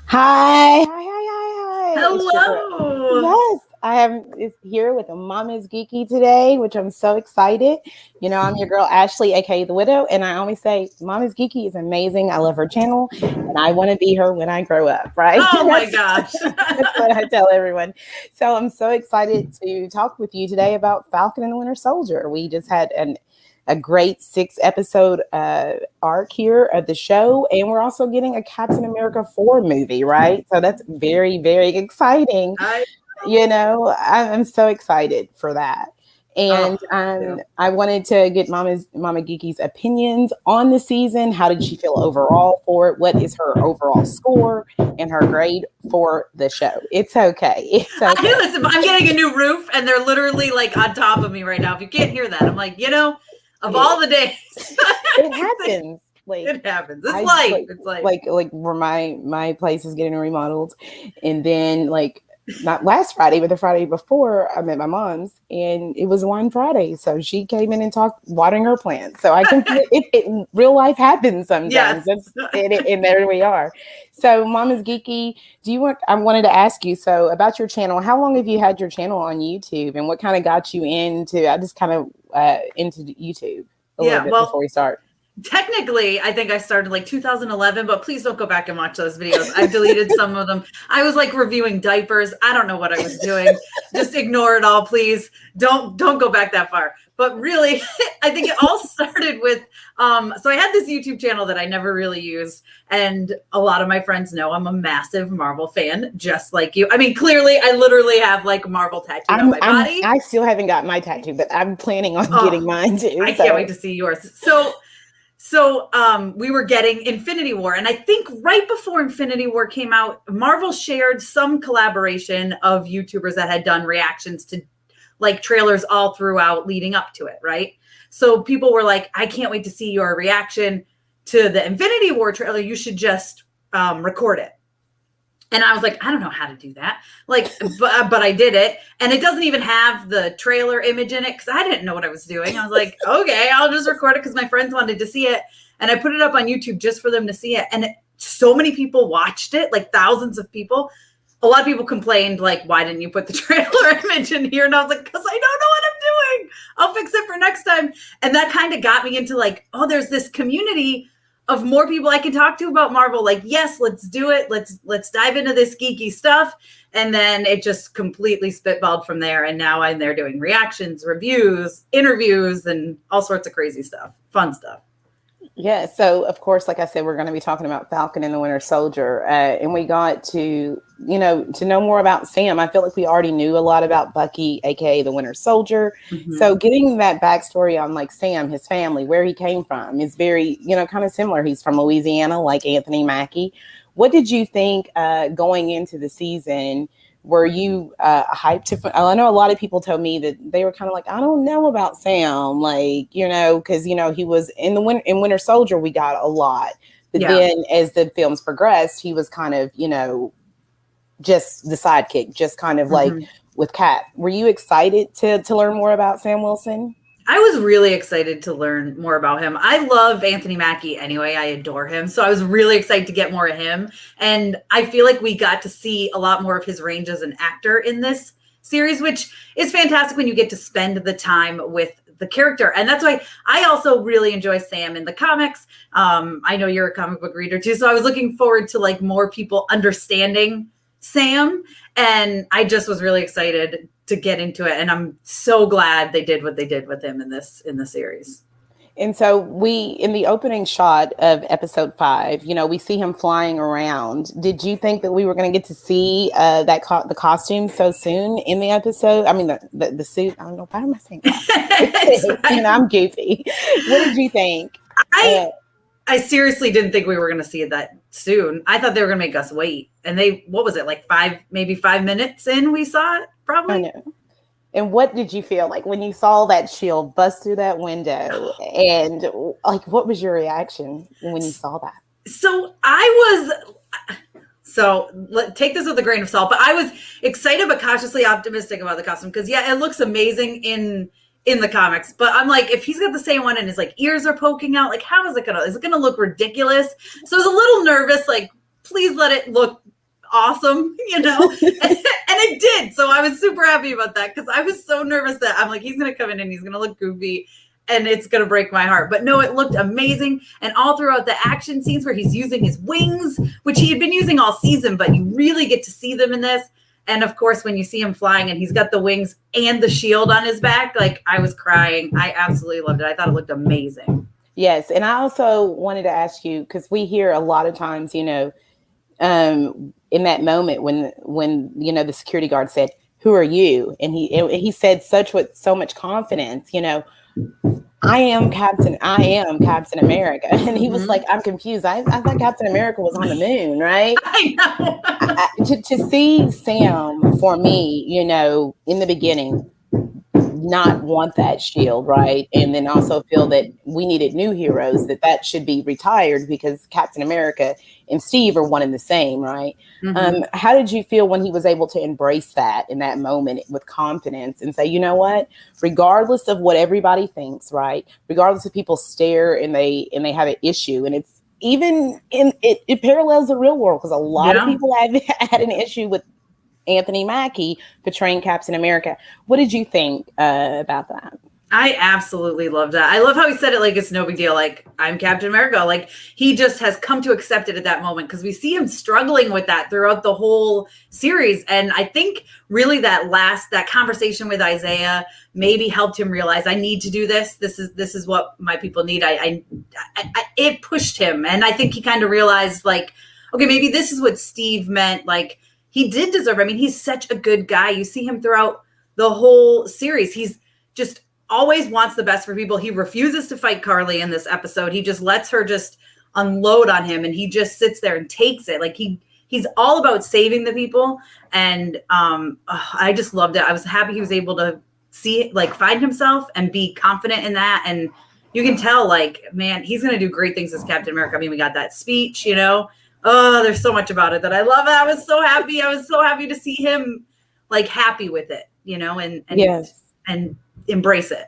Hi, hi, hi, hi, hi. Hello. Yes, I am here with a Mama's Geeky today, which I'm so excited. I'm your girl Ashley, aka the Widow, and I always say Mama's Geeky is amazing. I love her channel, and I want to be her when I grow up. Right? Oh my gosh. That's what I tell everyone. So I'm so excited to talk with you today about Falcon and the Winter Soldier. We just had a great 6 episode arc here of the show. And we're also getting a Captain America 4 movie, right? So that's very, very exciting. I'm so excited for that. And I wanted to get Mama Geeky's opinions on the season. How did she feel overall for it? What is her overall score and her grade for the show? It's okay. It's okay. I'm getting a new roof and they're literally like on top of me right now. If you can't hear that, I'm like, of all the days. It happens. It happens. It's life. It's life. Like where my place is getting remodeled. And then not last Friday, but the Friday before, I'm at my mom's, and it was Wine Friday. So she came in and talked watering her plants. So I can it real life happens sometimes. Yes. And there we are. So Mama's Geeky, I wanted to ask you, so about your channel, how long have you had your channel on YouTube, and what kind of got you into into YouTube a little bit before we start? Technically, I think I started like 2011, but please don't go back and watch those videos. I deleted some of them. I was like reviewing diapers. I don't know what I was doing. Just ignore it all, please. Don't go back that far. But really, I think it all started with, so I had this YouTube channel that I never really used. And a lot of my friends know I'm a massive Marvel fan, just like you. I mean, clearly, I literally have like Marvel tattooed on my body. I still haven't got my tattoo, but I'm planning on getting mine too. I can't wait to see yours. So we were getting Infinity War. And I think right before Infinity War came out, Marvel shared some collaboration of YouTubers that had done reactions to like trailers all throughout leading up to it, right? So people were like, I can't wait to see your reaction to the Infinity War trailer. You should just record it. And I was like, I don't know how to do that. But I did it. And it doesn't even have the trailer image in it because I didn't know what I was doing. I was like, okay, I'll just record it because my friends wanted to see it. And I put it up on YouTube just for them to see it. And so many people watched it, like thousands of people. A lot of people complained, like, why didn't you put the trailer image in here? And I was like, because I don't know what I'm doing. I'll fix it for next time. And that kind of got me into like, oh, there's this community of more people I can talk to about Marvel. Like, yes, let's do it. Let's dive into this geeky stuff. And then it just completely spitballed from there. And now I'm there doing reactions, reviews, interviews, and all sorts of crazy stuff, fun stuff. Yeah. So of course, like I said, we're going to be talking about Falcon and the Winter Soldier. And we got to know more about Sam. I feel like we already knew a lot about Bucky, aka the Winter Soldier. Mm-hmm. So getting that backstory on like Sam, his family, where he came from is very, kind of similar. He's from Louisiana, like Anthony Mackie. What did you think going into the season? Were you hyped to? I know a lot of people told me that they were kind of like, I don't know about Sam, like, because he was in Winter Soldier, we got a lot, but then as the films progressed, he was kind of, just the sidekick, just kind of like with Cap. Were you excited to learn more about Sam Wilson? I was really excited to learn more about him. I love Anthony Mackie anyway. I adore him. So I was really excited to get more of him. And I feel like we got to see a lot more of his range as an actor in this series, which is fantastic when you get to spend the time with the character. And that's why I also really enjoy Sam in the comics. I know you're a comic book reader too. So I was looking forward to like more people understanding Sam. And I just was really excited to get into it. And I'm so glad they did what they did with him in the series. And so in the opening shot of episode 5, we see him flying around. Did you think that we were going to get to see the costume so soon in the episode? I mean, the suit. I don't know. Why am I saying costume? I'm goofy. What did you think? I seriously didn't think we were going to see it that soon. I thought they were going to make us wait. And what was it, like 5 minutes in we saw it, probably? I know. And what did you feel like when you saw that shield bust through that window? And like, what was your reaction when you saw that? Take this with a grain of salt, but I was excited but cautiously optimistic about the costume because, it looks amazing in the comics, but I'm like, if he's got the same one and his like ears are poking out, like, how is it gonna look ridiculous? So I was a little nervous, like, please let it look awesome, you know, and it did. So I was super happy about that because I was so nervous that I'm like, he's going to come in and he's going to look goofy and it's going to break my heart. But no, it looked amazing. And all throughout the action scenes where he's using his wings, which he had been using all season, but you really get to see them in this. And of course, when you see him flying and he's got the wings and the shield on his back, like I was crying. I absolutely loved it. I thought it looked amazing. Yes. And I also wanted to ask you, because we hear a lot of times, you know, in that moment when, you know, the security guard said, "Who are you?" And he said with so much confidence, you know, I am Captain America. And he was like, I'm confused. I thought Captain America was on the moon, right? I know. To see Sam, for me, you know, in the beginning, not want that shield, right? And then also feel that we needed new heroes, that should be retired because Captain America and Steve are one and the same, right? How did you feel when he was able to embrace that in that moment with confidence and say, you know what, regardless of what everybody thinks, right? Regardless if people stare and they have an issue, and it's even it parallels the real world because a lot of people have had an issue with Anthony Mackie portraying Captain America. What did you think about that? I absolutely loved that. I love how he said it like it's no big deal. Like, I'm Captain America. Like, he just has come to accept it at that moment because we see him struggling with that throughout the whole series. And I think really that conversation with Isaiah maybe helped him realize, I need to do this. This is what my people need. It pushed him. And I think he kind of realized, like, okay, maybe this is what Steve meant. Like, he did deserve. I mean, he's such a good guy. You see him throughout the whole series. He's just always wants the best for people. He refuses to fight Karli in this episode. He just lets her just unload on him, and he just sits there and takes it. Like he's all about saving the people. And I just loved it. I was happy he was able to find himself and be confident in that. And you can tell, like, man, he's going to do great things as Captain America. I mean, we got that speech, you know. Oh, there's so much about it that I love. I was so happy. I was so happy to see him like happy with it, you know, and yes, and embrace it.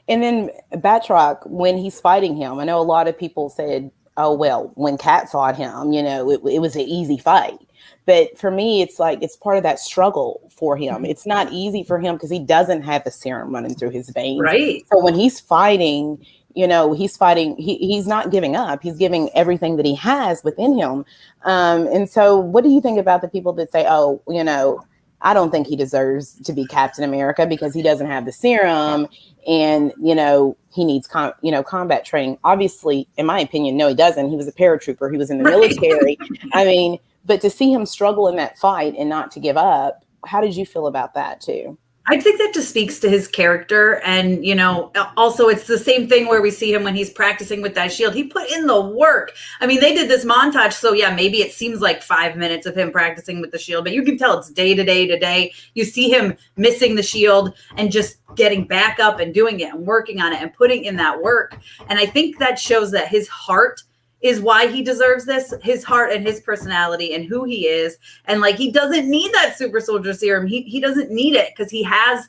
And then Batroc, when he's fighting him, I know a lot of people said, oh, well, when Cat fought him, you know, it was an easy fight. But for me, it's like, it's part of that struggle for him. It's not easy for him because he doesn't have the serum running through his veins. Right. So when he's fighting, you know, he's not giving up. He's giving everything that he has within him. And so what do you think about the people that say, oh, you know, I don't think he deserves to be Captain America because he doesn't have the serum and, you know, he needs combat training. Obviously, in my opinion, no, he doesn't. He was a paratrooper. He was in the military. I mean, but to see him struggle in that fight and not to give up, how did you feel about that too? I think that just speaks to his character. And, you know, also it's the same thing where we see him when he's practicing with that shield. He put in the work. I mean, they did this montage. So yeah, maybe it seems like 5 minutes of him practicing with the shield, but you can tell it's day to day to day. You see him missing the shield and just getting back up and doing it and working on it and putting in that work. And I think that shows that his heart is why he deserves this, his heart and his personality and who he is. And like, he doesn't need that super soldier serum. He doesn't need it because he has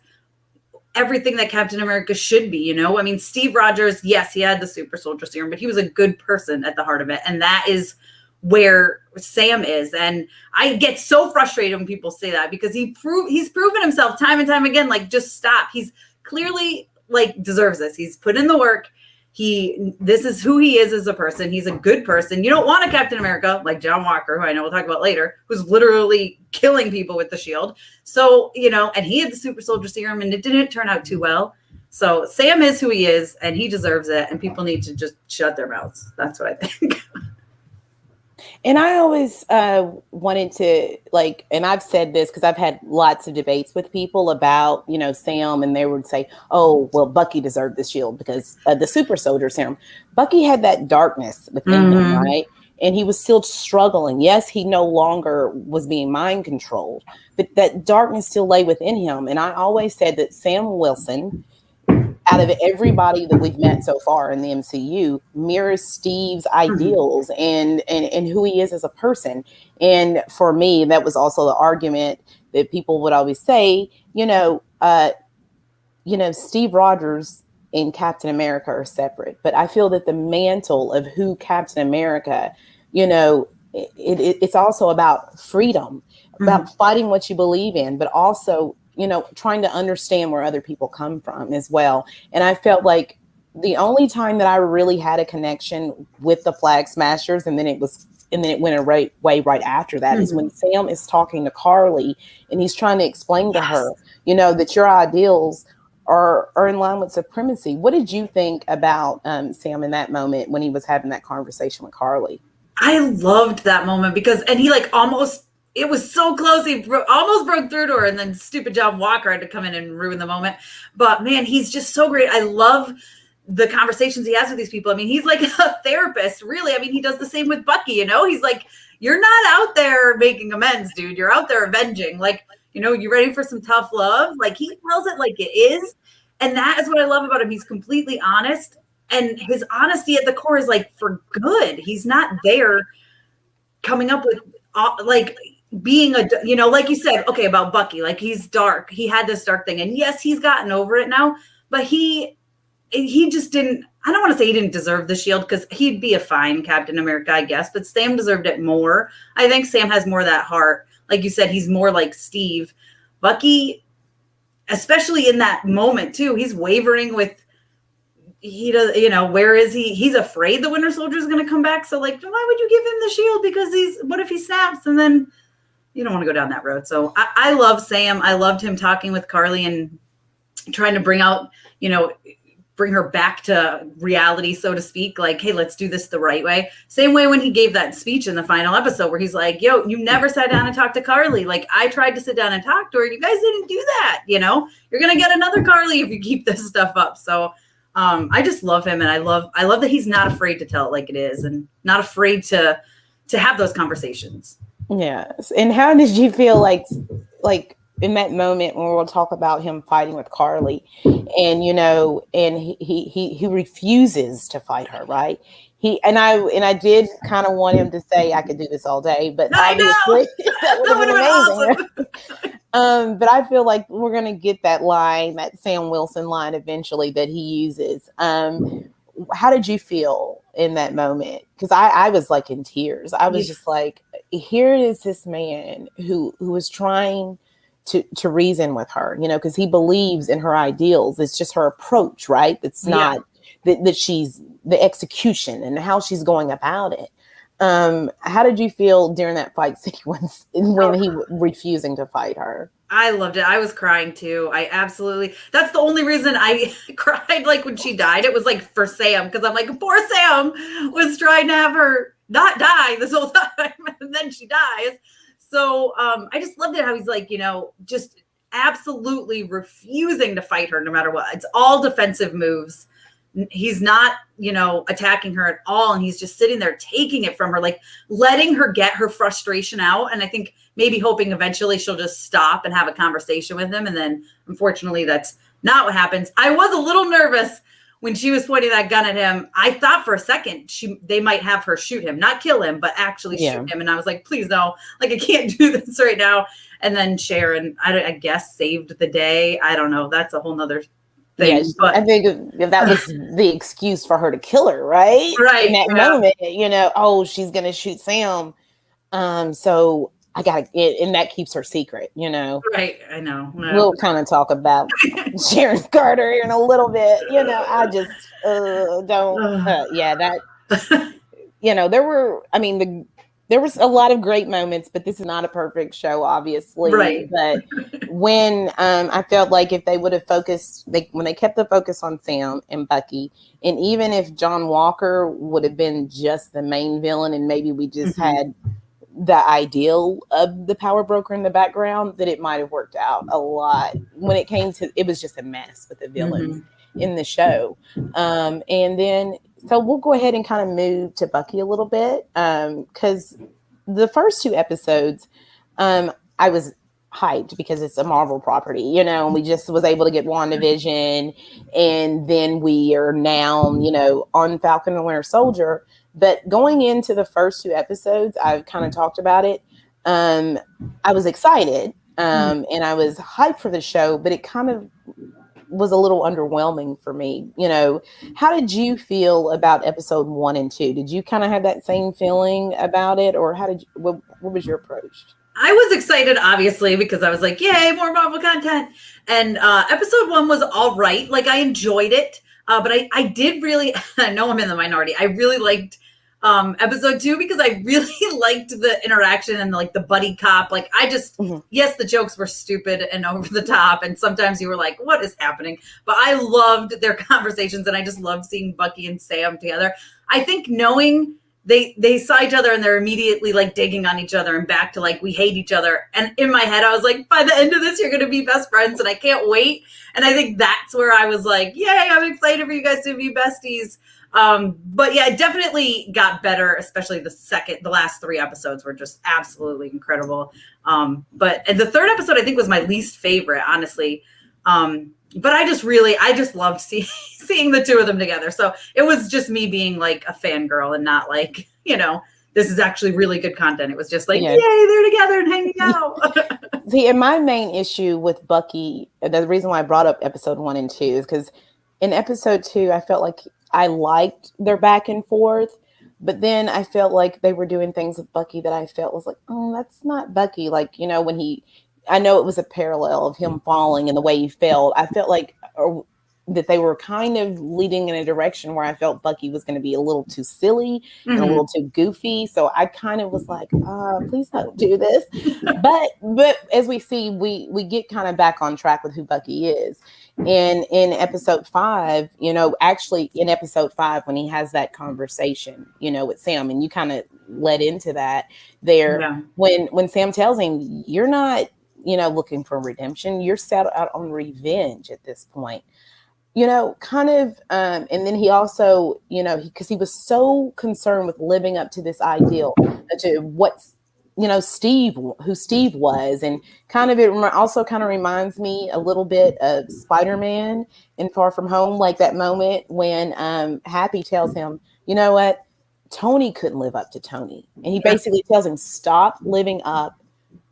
everything that Captain America should be, you know? I mean, Steve Rogers, yes, he had the super soldier serum, but he was a good person at the heart of it. And that is where Sam is. And I get so frustrated when people say that because he's proven himself time and time again, like, just stop. He's clearly like deserves this. He's put in the work. This is who he is as a person. He's a good person. You don't want a Captain America like John Walker, who I know we'll talk about later, who's literally killing people with the shield. So, you know, and he had the super soldier serum and it didn't turn out too well. So Sam is who he is and he deserves it. And people need to just shut their mouths. That's what I think. And I always wanted to, like, and I've said this because I've had lots of debates with people about, you know, Sam, and they would say, oh, well, Bucky deserved the shield because the super soldier serum. Bucky had that darkness within him, right? And he was still struggling. Yes, he no longer was being mind controlled, but that darkness still lay within him. And I always said that Sam Wilson, out of everybody that we've met so far in the MCU, mirrors Steve's ideals and who he is as a person. And for me, that was also the argument that people would always say, Steve Rogers and Captain America are separate. But I feel that the mantle of who Captain America, you know, it's also about freedom, about fighting what you believe in, but also, trying to understand where other people come from as well. And I felt like the only time that I really had a connection with the Flag Smashers, and then it went away right after that, is when Sam is talking to Karli and he's trying to explain to her, that your ideals are in line with supremacy. What did you think about Sam in that moment when he was having that conversation with Karli? I loved that moment because, and he like almost, it was so close. He almost broke through to her, and then stupid John Walker had to come in and ruin the moment. But man, he's just so great. I love the conversations he has with these people. I mean, he's like a therapist, really. I mean, he does the same with Bucky, He's like, you're not out there making amends, dude. You're out there avenging. Like, you ready for some tough love? Like, he tells it like it is. And that is what I love about him. He's completely honest. And his honesty at the core is like for good. He's not there coming up with like being like you said, okay, about Bucky, like he's dark. He had this dark thing. And yes, he's gotten over it now, but he just didn't, I don't want to say he didn't deserve the shield because he'd be a fine Captain America, I guess, but Sam deserved it more. I think Sam has more of that heart. Like you said, he's more like Steve. Bucky, especially in that moment too, he's wavering with, he does, where is he? He's afraid the Winter Soldier is going to come back. So like, why would you give him the shield? Because what if he snaps? And then you don't want to go down that road. So I love Sam. I loved him talking with Karli and trying to bring out, bring her back to reality, so to speak. Like, hey, let's do this the right way. Same way when he gave that speech in the final episode where he's like, yo, you never sat down and talked to Karli. Like, I tried to sit down and talk to her. You guys didn't do that. You're going to get another Karli if you keep this stuff up. So I just love him. And I love that he's not afraid to tell it like it is and not afraid to have those conversations. Yes. And how did you feel like in that moment when we'll talk about him fighting with Karli and, and he refuses to fight her, right? I did kind of want him to say, I could do this all day, but obviously that would have been amazing. Awesome. But I feel like we're going to get that line, that Sam Wilson line eventually that he uses. How did you feel in that moment? Because I was like in tears. I was just like, here is this man who was trying to reason with her, because he believes in her ideals. It's just her approach, right? It's not that she's the execution and how she's going about it. How did you feel during that fight sequence when he refusing to fight her? I loved it. I was crying too. That's the only reason I cried. Like when she died, it was like for Sam. Cause I'm like, poor Sam was trying to have her not die this whole time. And then she dies. So I just loved it how he's like, just absolutely refusing to fight her no matter what. It's all defensive moves. He's not, attacking her at all. And he's just sitting there taking it from her, like letting her get her frustration out. And I think maybe hoping eventually she'll just stop and have a conversation with him. And then unfortunately, that's not what happens. I was a little nervous when she was pointing that gun at him. I thought for a second they might have her shoot him, not kill him, but actually shoot him. And I was like, please no, like I can't do this right now. And then Sharon, I guess, saved the day. I don't know. That's a whole nother thing. Yes, but I think that was the excuse for her to kill her, right? Right. In that moment, she's gonna shoot Sam. So I gotta get, and that keeps her secret, Right. I know. No. We'll kind of talk about Sharon Carter here in a little bit. I just don't. There was a lot of great moments, but this is not a perfect show, obviously. Right. But when I felt like if they would have focused, when they kept the focus on Sam and Bucky, and even if John Walker would have been just the main villain, and maybe we just had the ideal of the power broker in the background, that it might have worked out a lot. When it came to, it was just a mess with the villains in the show. And then, so we'll go ahead and kind of move to Bucky a little bit. Because the first two episodes, I was hyped because it's a Marvel property, and we just was able to get WandaVision, and then we are now, on Falcon and Winter Soldier. But going into the first two episodes, I've kind of talked about it. I was excited and I was hyped for the show, but it kind of was a little underwhelming for me. How did you feel about episode 1 and 2? Did you kind of have that same feeling about it, or what was your approach? I was excited, obviously, because I was like, yay, more Marvel content. And episode 1 was all right. Like, I enjoyed it. But I did really, I know I'm in the minority. I really liked episode 2 because I really liked the interaction and like the buddy cop. Like, yes, the jokes were stupid and over the top. And sometimes you were like, what is happening? But I loved their conversations, and I just loved seeing Bucky and Sam together. I think knowing they saw each other and they're immediately like digging on each other and back to like, we hate each other. And in my head, I was like, by the end of this, you're going to be best friends. And I can't wait. And I think that's where I was like, yay, I'm excited for you guys to be besties. But yeah, it definitely got better, especially the last 3 episodes were just absolutely incredible. But the 3rd episode, I think, was my least favorite, honestly. But I just loved seeing the 2 of them together. So it was just me being like a fangirl and not like, this is actually really good content. It was just like, yay, they're together and hanging out. See, and my main issue with Bucky, the reason why I brought up episode 1 and 2 is because in episode 2, I felt like I liked their back and forth, but then I felt like they were doing things with Bucky that I felt was like, oh, that's not Bucky. Like, I know it was a parallel of him falling and the way he felt. I felt like that they were kind of leading in a direction where I felt Bucky was going to be a little too silly and a little too goofy. So I kind of was like, please don't do this. But as we see, we get kind of back on track with who Bucky is. And in episode 5, actually in episode 5, when he has that conversation, with Sam, and you kind of led into that there, when Sam tells him, you're not, looking for redemption, you're set out on revenge at this point. And then he also, because he was so concerned with living up to this ideal, to what's, who Steve was. And it also kind of reminds me a little bit of Spider-Man in Far From Home, like that moment when Happy tells him, you know what, Tony couldn't live up to Tony. And he basically tells him, stop living up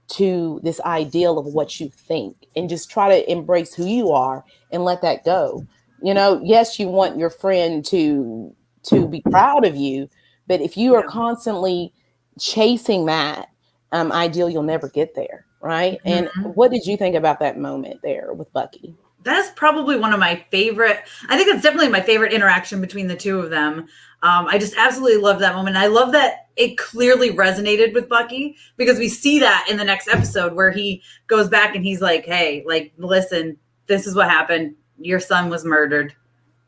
to this ideal of what you think and just try to embrace who you are and let that go. Yes, you want your friend to be proud of you, but if you are constantly chasing that ideal, you'll never get there. Right. And what did you think about that moment there with Bucky? That's probably one of my favorite. I think that's definitely my favorite interaction between the 2 of them. I just absolutely love that moment. I love that it clearly resonated with Bucky because we see that in the next episode where he goes back and he's like, hey, like, listen, this is what happened. Your son was murdered.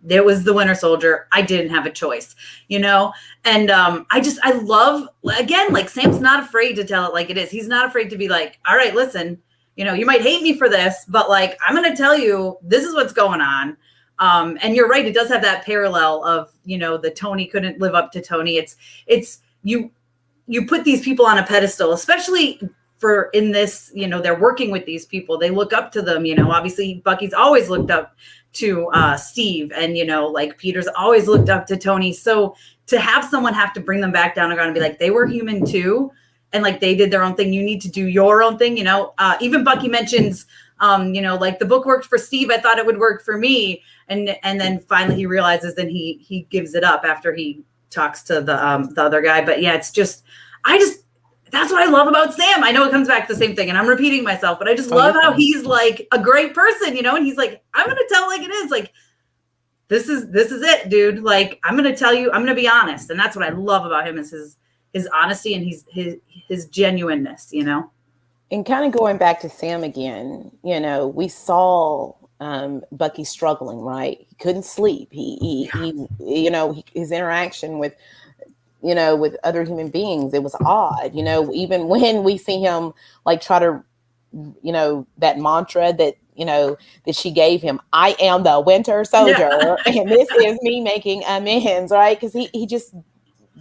It was the Winter Soldier. I didn't have a choice, And I love, again, like, Sam's not afraid to tell it like it is. He's not afraid to be like, all right, listen, you might hate me for this, but like, I'm going to tell you, this is what's going on. And you're right. It does have that parallel of, the Tony couldn't live up to Tony. It's you put these people on a pedestal, especially for in this, they're working with these people. They look up to them, obviously Bucky's always looked up to Steve, and, like Peter's always looked up to Tony. So to have someone have to bring them back down to ground and be like, they were human too. And like, they did their own thing. You need to do your own thing. Even Bucky mentions, like, the book worked for Steve. I thought it would work for me. And then finally he realizes, then he gives it up after he talks to the other guy. But yeah, it's just, that's what I love about Sam. I know it comes back to the same thing and I'm repeating myself, but I just love how he's like a great person, and he's like, I'm going to tell like it is. Like, this is it, dude. Like, I'm going to tell you, I'm going to be honest. And that's what I love about him is his honesty and his genuineness, And kind of going back to Sam again, we saw Bucky struggling, right? He couldn't sleep. He his interaction with other human beings, it was odd, even when we see him like try to, that mantra that, that she gave him, I am the Winter Soldier. And this is me making amends, right? Because he just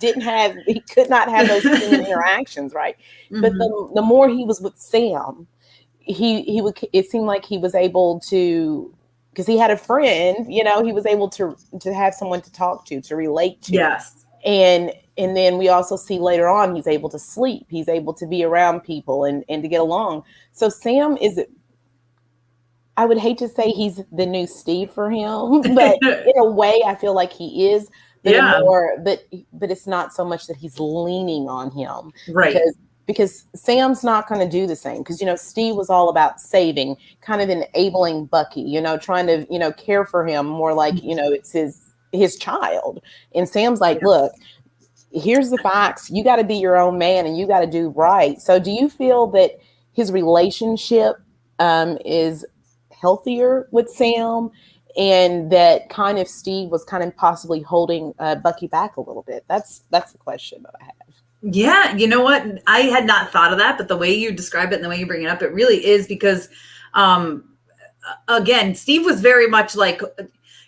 he could not have those human interactions, right? But the more he was with Sam, it seemed like he was able to, because he had a friend, he was able to have someone to talk to relate to. Yes. And then we also see later on, he's able to sleep. He's able to be around people and to get along. So Sam I would hate to say he's the new Steve for him, but in a way, I feel like he is. But Yeah. but it's not so much that he's leaning on him, Right. because Sam's not going to do the same. Because Steve was all about saving, kind of enabling Bucky, trying to care for him more like it's his child. And Sam's like, look, here's the facts. You got to be your own man, and you got to do right. So, do you feel that his relationship is healthier with Sam, and that kind of Steve was kind of possibly holding Bucky back a little bit? That's the question that I have. Yeah, you know what? I had not thought of that, but the way you describe it and the way you bring it up, it really is because, again, Steve was very much like,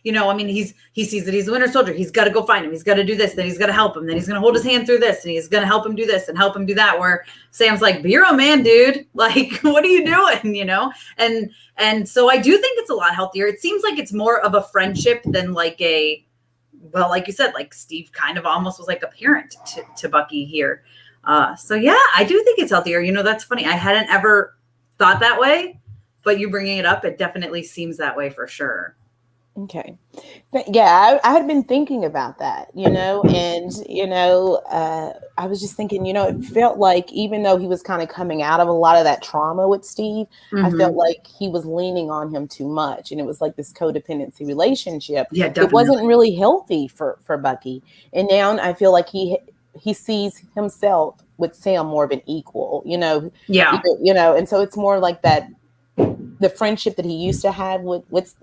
he sees that he's the Winter Soldier. He's got to go find him. He's got to do this. Then he's got to help him. Then he's going to hold his hand through this, and he's going to help him do this and help him do that. Where Sam's like, "Be your own man, dude. Like, what are you doing?" And so I do think it's a lot healthier. It seems like it's more of a friendship than like like you said, like Steve kind of almost was like a parent to Bucky here. So yeah, I do think it's healthier. That's funny. I hadn't ever thought that way, but you bringing it up, it definitely seems that way for sure. Okay. Yeah, I had been thinking about that, and, I was just thinking, it felt like even though he was kind of coming out of a lot of that trauma with Steve, I felt like he was leaning on him too much. And it was like this codependency relationship. Yeah, definitely. It wasn't really healthy for Bucky. And now I feel like he sees himself with Sam more of an equal, Yeah. And so it's more like that, the friendship that he used to have with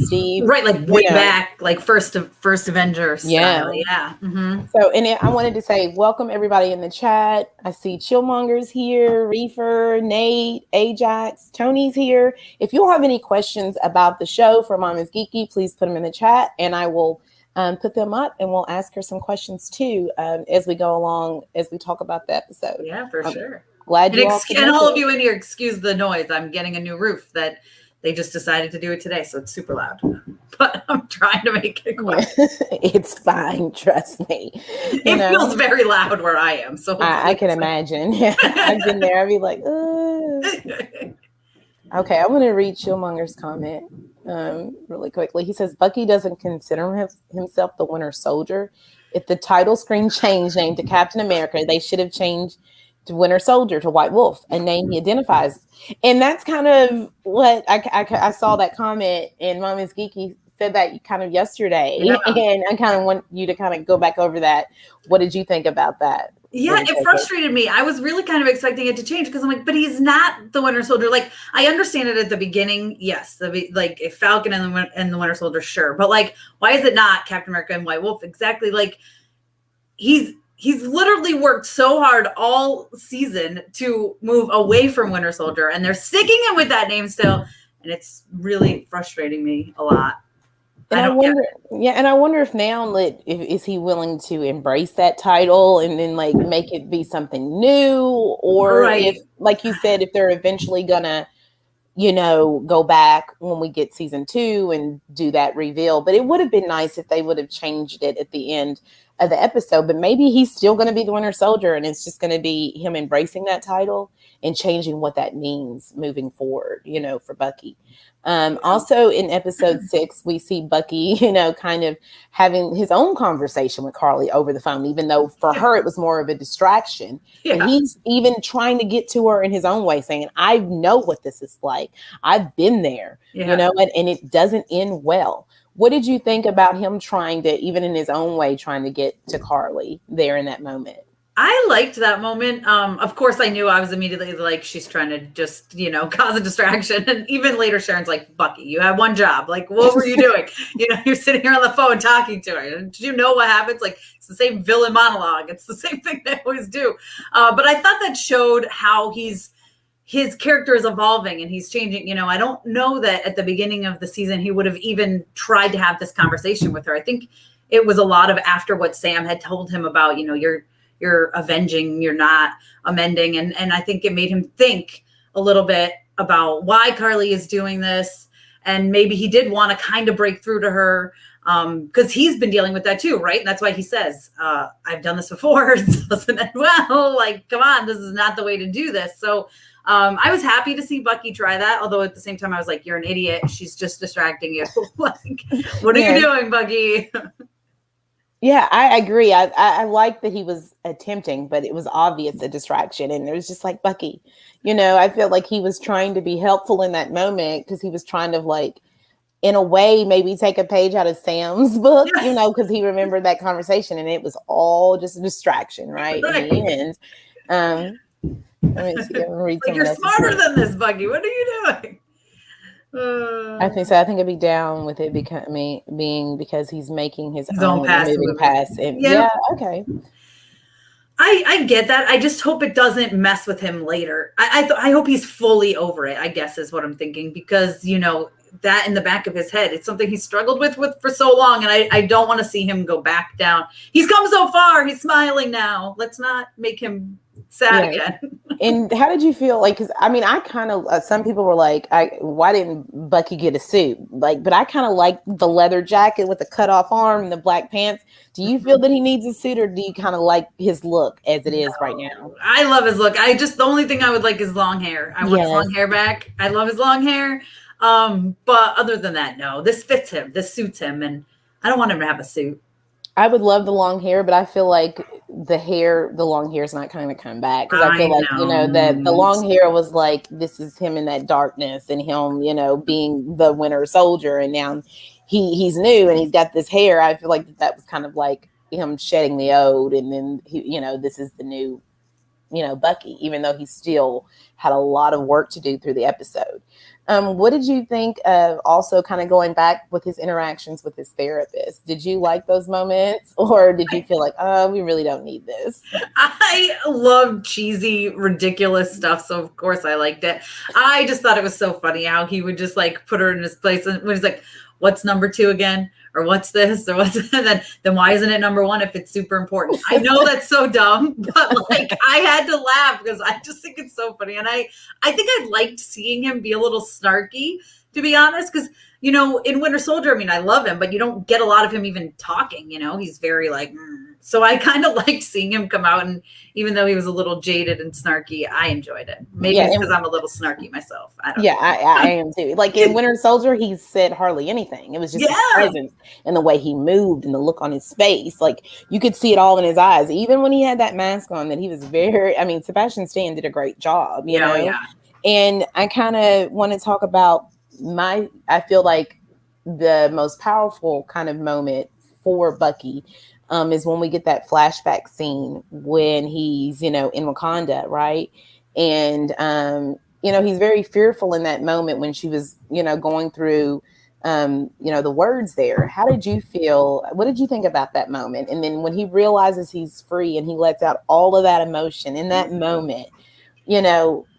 Steve, right? Like way back, like first Avengers. Yeah, yeah. Mm-hmm. So, I wanted to say welcome everybody in the chat. I see Chillmonger's here, Reefer, Nate, Ajax, Tony's here. If you all have any questions about the show for Mom is Geeky, please put them in the chat, and I will put them up, and we'll ask her some questions too as we go along, as we talk about the episode. Yeah, for sure. Glad you all and all of you in here, excuse the noise. I'm getting a new roof that they just decided to do it today, so it's super loud. But I'm trying to make it quiet. It's fine, trust me. It feels very loud where I am, so I can imagine. Yeah, I've been there. I'd be like, Okay, I'm going to read Chillmonger's comment really quickly. He says, Bucky doesn't consider himself the Winter Soldier. If the title screen changed name to Captain America, they should have changed to Winter Soldier to White Wolf, a name he identifies. And that's kind of what I saw that comment, and Mom is Geeky said that kind of yesterday. Yeah. And I kind of want you to kind of go back over that. What did you think about that? Yeah, it frustrated me. I was really kind of expecting it to change because I'm like, but he's not the Winter Soldier. Like, I understand it at the beginning. Yes, like if Falcon and the Winter Soldier, sure. But like, why is it not Captain America and White Wolf? Exactly. Like, he's literally worked so hard all season to move away from Winter Soldier, and they're sticking him with that name still, and it's really frustrating me a lot. And I wonder if now, is he willing to embrace that title and then like make it be something new, or if, like you said, if they're eventually gonna, go back when we get season 2 and do that reveal. But it would have been nice if they would have changed it at the end of the episode. But maybe he's still going to be the Winter Soldier, and it's just going to be him embracing that title and changing what that means moving forward, for Bucky. Also in episode 6, we see Bucky, kind of having his own conversation with Karli over the phone, even though for her it was more of a distraction. Yeah. But he's even trying to get to her in his own way, saying, I know what this is like. I've been there, and it doesn't end well. What did you think about him trying to, even in his own way, trying to get to Karli there in that moment? I liked that moment. Of course, I knew I was immediately like, she's trying to just, cause a distraction. And even later, Sharon's like, Bucky, you had one job. Like, what were you doing? You're sitting here on the phone talking to her. Did you know what happens? Like, it's the same villain monologue. It's the same thing they always do. But I thought that showed how his character is evolving and he's changing. I don't know that at the beginning of the season, he would have even tried to have this conversation with her. I think it was a lot of after what Sam had told him about, you're avenging, you're not amending. And I think it made him think a little bit about why Karli is doing this. And maybe he did want to kind of break through to her because he's been dealing with that too, right? And that's why he says, I've done this before. It doesn't end well. Like, come on, this is not the way to do this. So I was happy to see Bucky try that, although at the same time I was like, you're an idiot. She's just distracting you. Like, what are you doing, Bucky? Yeah, I agree. I like that he was attempting, but it was obvious a distraction. And it was just like, Bucky, I felt like he was trying to be helpful in that moment because he was trying to, like, in a way, maybe take a page out of Sam's book, because he remembered that conversation and it was all just a distraction, right? In the end. Let me see. I'm gonna read like, you're smarter than this, Bucky. What are you doing? I think so. I think I'd be down with it being because he's making his own moving past. And yeah, okay. I get that. I just hope it doesn't mess with him later. I hope he's fully over it, I guess is what I'm thinking, because, that in the back of his head, it's something he struggled with for so long. And I don't want to see him go back down. He's come so far. He's smiling now. Let's not make him sad again. And how did you feel? Like, because I kind of, some people were like, why didn't Bucky get a suit? Like, but I kind of like the leather jacket with the cut off arm and the black pants. Do you feel that he needs a suit, or do you kind of like his look as it is right now? I love his look. The only thing I would like is long hair. I want his long hair back. I love his long hair. But other than that, no, this fits him. This suits him. And I don't want him to have a suit. I would love the long hair, but I feel like the long hair is not going to come back, because I feel like, that the long hair was like, this is him in that darkness and him, being the Winter Soldier. And now he's new and he's got this hair. I feel like that was kind of like him shedding the old. And then, this is the new, Bucky, even though he still had a lot of work to do through the episode. What did you think of also kind of going back with his interactions with his therapist? Did you like those moments, or did you feel like, we really don't need this? I love cheesy, ridiculous stuff. So of course I liked it. I just thought it was so funny how he would just like put her in his place. And when he's like, what's number 2 again? Or what's this? Or what's then why isn't it number 1 if it's super important? I know that's so dumb, but like I had to laugh because I just think it's so funny. And I think I liked seeing him be a little snarky, to be honest, because in Winter Soldier, I love him, but you don't get a lot of him even talking, he's very like, So I kind of liked seeing him come out, and even though he was a little jaded and snarky, I enjoyed it. Maybe it's because I'm a little snarky myself. I don't know. I am too. Like in Winter Soldier, he said hardly anything. It was just his presence and the way he moved and the look on his face. Like you could see it all in his eyes. Even when he had that mask on, that he was very, Sebastian Stan did a great job, you know? Yeah. And I kind of want to talk about I feel like the most powerful kind of moment for Bucky is when we get that flashback scene when he's, in Wakanda, right? And, he's very fearful in that moment when she was, going through, the words there. How did you feel? What did you think about that moment? And then when he realizes he's free and he lets out all of that emotion in that moment,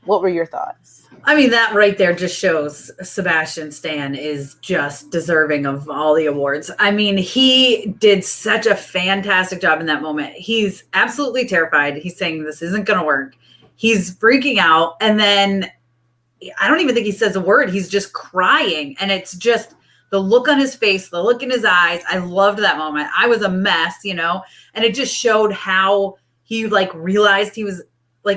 what were your thoughts? That right there just shows Sebastian Stan is just deserving of all the awards. He did such a fantastic job in that moment. He's absolutely terrified. He's saying this isn't going to work. He's freaking out. And then I don't even think he says a word. He's just crying. And it's just the look on his face, the look in his eyes. I loved that moment. I was a mess, and it just showed how he realized he was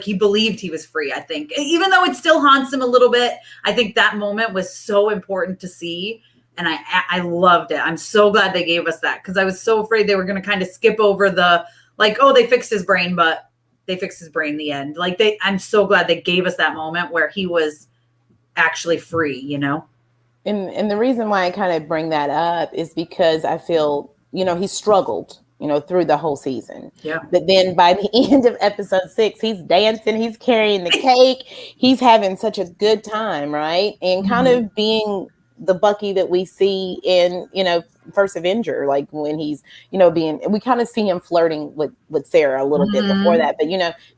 he believed he was free, I think. Even though it still haunts him a little bit, I think that moment was so important to see. And I loved it. I'm so glad they gave us that, because I was so afraid they were going to kind of skip over the, they fixed his brain, but they fixed his brain in the end. I'm so glad they gave us that moment where he was actually free, And the reason why I kind of bring that up is because I feel, he struggled through the whole season. Yeah. But then by the end of episode 6, he's dancing, he's carrying the cake, he's having such a good time, right? And kind of being the Bucky that we see in, First Avenger, like when he's, we kind of see him flirting with Sarah a little bit before that, but,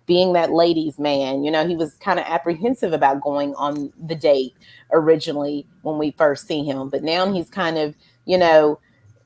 being that ladies' man, he was kind of apprehensive about going on the date originally when we first see him. But now he's kind of,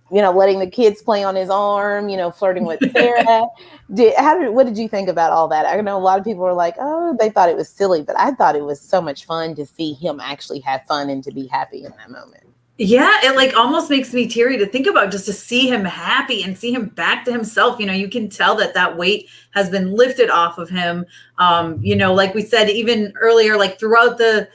letting the kids play on his arm, flirting with Sarah. What did you think about all that? I know a lot of people were like, oh, they thought it was silly, but I thought it was so much fun to see him actually have fun and to be happy in that moment. Yeah, it like almost makes me teary to think about, just to see him happy and see him back to himself. You can tell that weight has been lifted off of him. Like we said, even earlier, like throughout the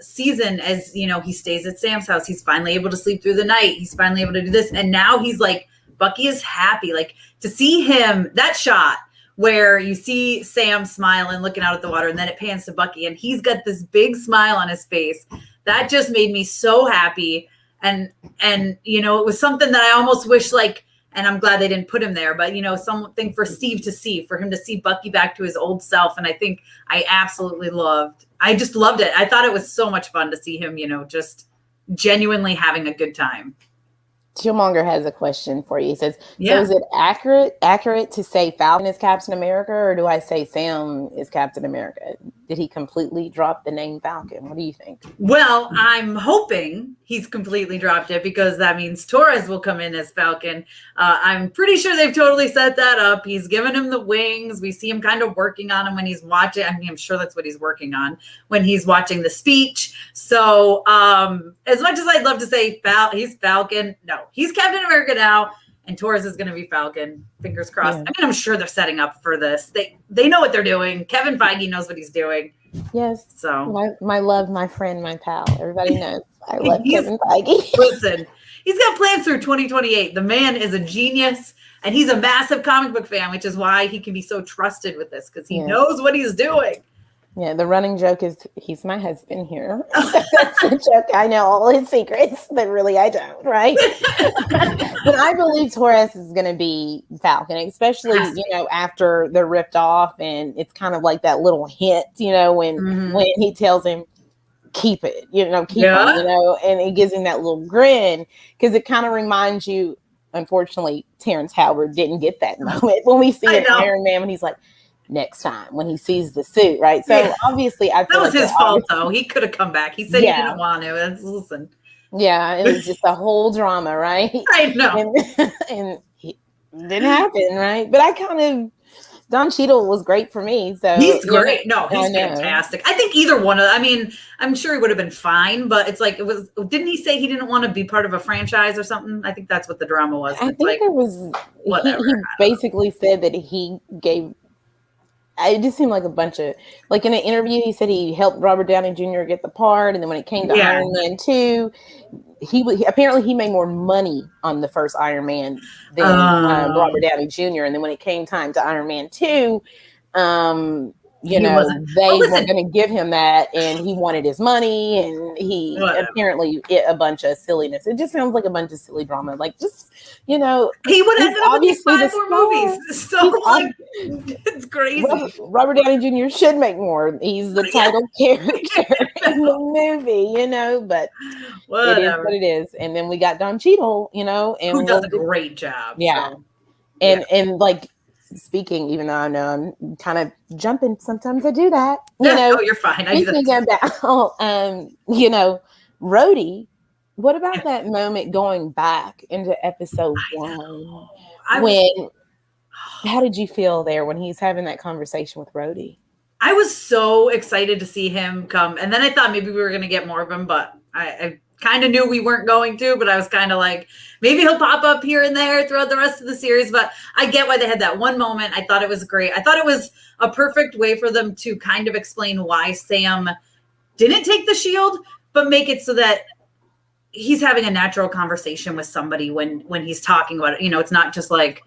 season, as he stays at Sam's house, he's finally able to sleep through the night. He's finally able to do this. And now he's like, Bucky is happy. Like to see him, that shot where you see Sam smiling, looking out at the water, and then it pans to Bucky and he's got this big smile on his face. That just made me so happy. And it was something that I almost wish, like, and I'm glad they didn't put him there, but something for Steve to see, for him to see Bucky back to his old self. And I think I just loved it. I thought it was so much fun to see him, just genuinely having a good time. Killmonger has a question for you. He says, so is it accurate to say Falcon is Captain America, or do I say Sam is Captain America? Did he completely drop the name Falcon? What do you think? Well, I'm hoping he's completely dropped it, because that means Torres will come in as Falcon. I'm pretty sure they've totally set that up. He's given him the wings. We see him kind of working on him when he's watching. I mean, I'm sure that's what he's working on when he's watching the speech. So as much as I'd love to say he's Falcon, no, he's Captain America now. And Torres is going to be Falcon. Fingers crossed. Yeah. I mean, I'm sure they're setting up for this. They know what they're doing. Kevin Feige knows what he's doing. Yes. So my love, my friend, my pal. Everybody knows I love Kevin Feige. Listen, he's got plans through 2028. The man is a genius, and he's a massive comic book fan, which is why he can be so trusted with this, because he knows what he's doing. Yeah, the running joke is he's my husband here. That's the joke. I know all his secrets, but really I don't, right? But I believe Torres is going to be Falcon, especially, after they're ripped off, and it's kind of like that little hint, when he tells him, keep it, keep on, and it gives him that little grin, because it kind of reminds you, unfortunately, Terrence Howard didn't get that moment when we see an Iron Man when he's like, next time, when he sees the suit, right? So obviously, I feel that was his fault, though. He could have come back. He said he didn't want to. Listen. Yeah, it was just a whole drama, right? I know. And it didn't happen, right? But I Don Cheadle was great for me. So he's great. No, he's fantastic. I think either one of them. I mean, I'm sure he would have been fine, but it's like, didn't he say he didn't want to be part of a franchise or something? I think that's what the drama was. I think it was, whatever. He basically said that he gave, it just seemed like a bunch of, like in an interview, he said he helped Robert Downey Jr. get the part. And then when it came to Iron Man 2, he apparently he made more money on the first Iron Man than Robert Downey Jr. And then when it came time to Iron Man 2, they weren't going to give him that, and he wanted his money, and he apparently a bunch of silliness. It just sounds like a bunch of silly drama. Like, just, he would have ended up in these 5 more movies. So it's crazy. Robert Downey Jr. should make more. He's the title character in the movie, but whatever. It is what it is. And then we got Don Cheadle, and who does a great job. Yeah. So. And like, speaking, even though I know I'm kind of jumping, sometimes I do that. You're fine. Thinking about, Rhodey. What about that moment going back into episode 1? How did you feel there when he's having that conversation with Rhodey? I was so excited to see him come, and then I thought maybe we were going to get more of him, but I kind of knew we weren't going to, but I was kind of like, maybe he'll pop up here and there throughout the rest of the series. But I get why they had that one moment. I thought it was great. I thought it was a perfect way for them to kind of explain why Sam didn't take the shield, but make it so that he's having a natural conversation with somebody when he's talking about it. It's not just like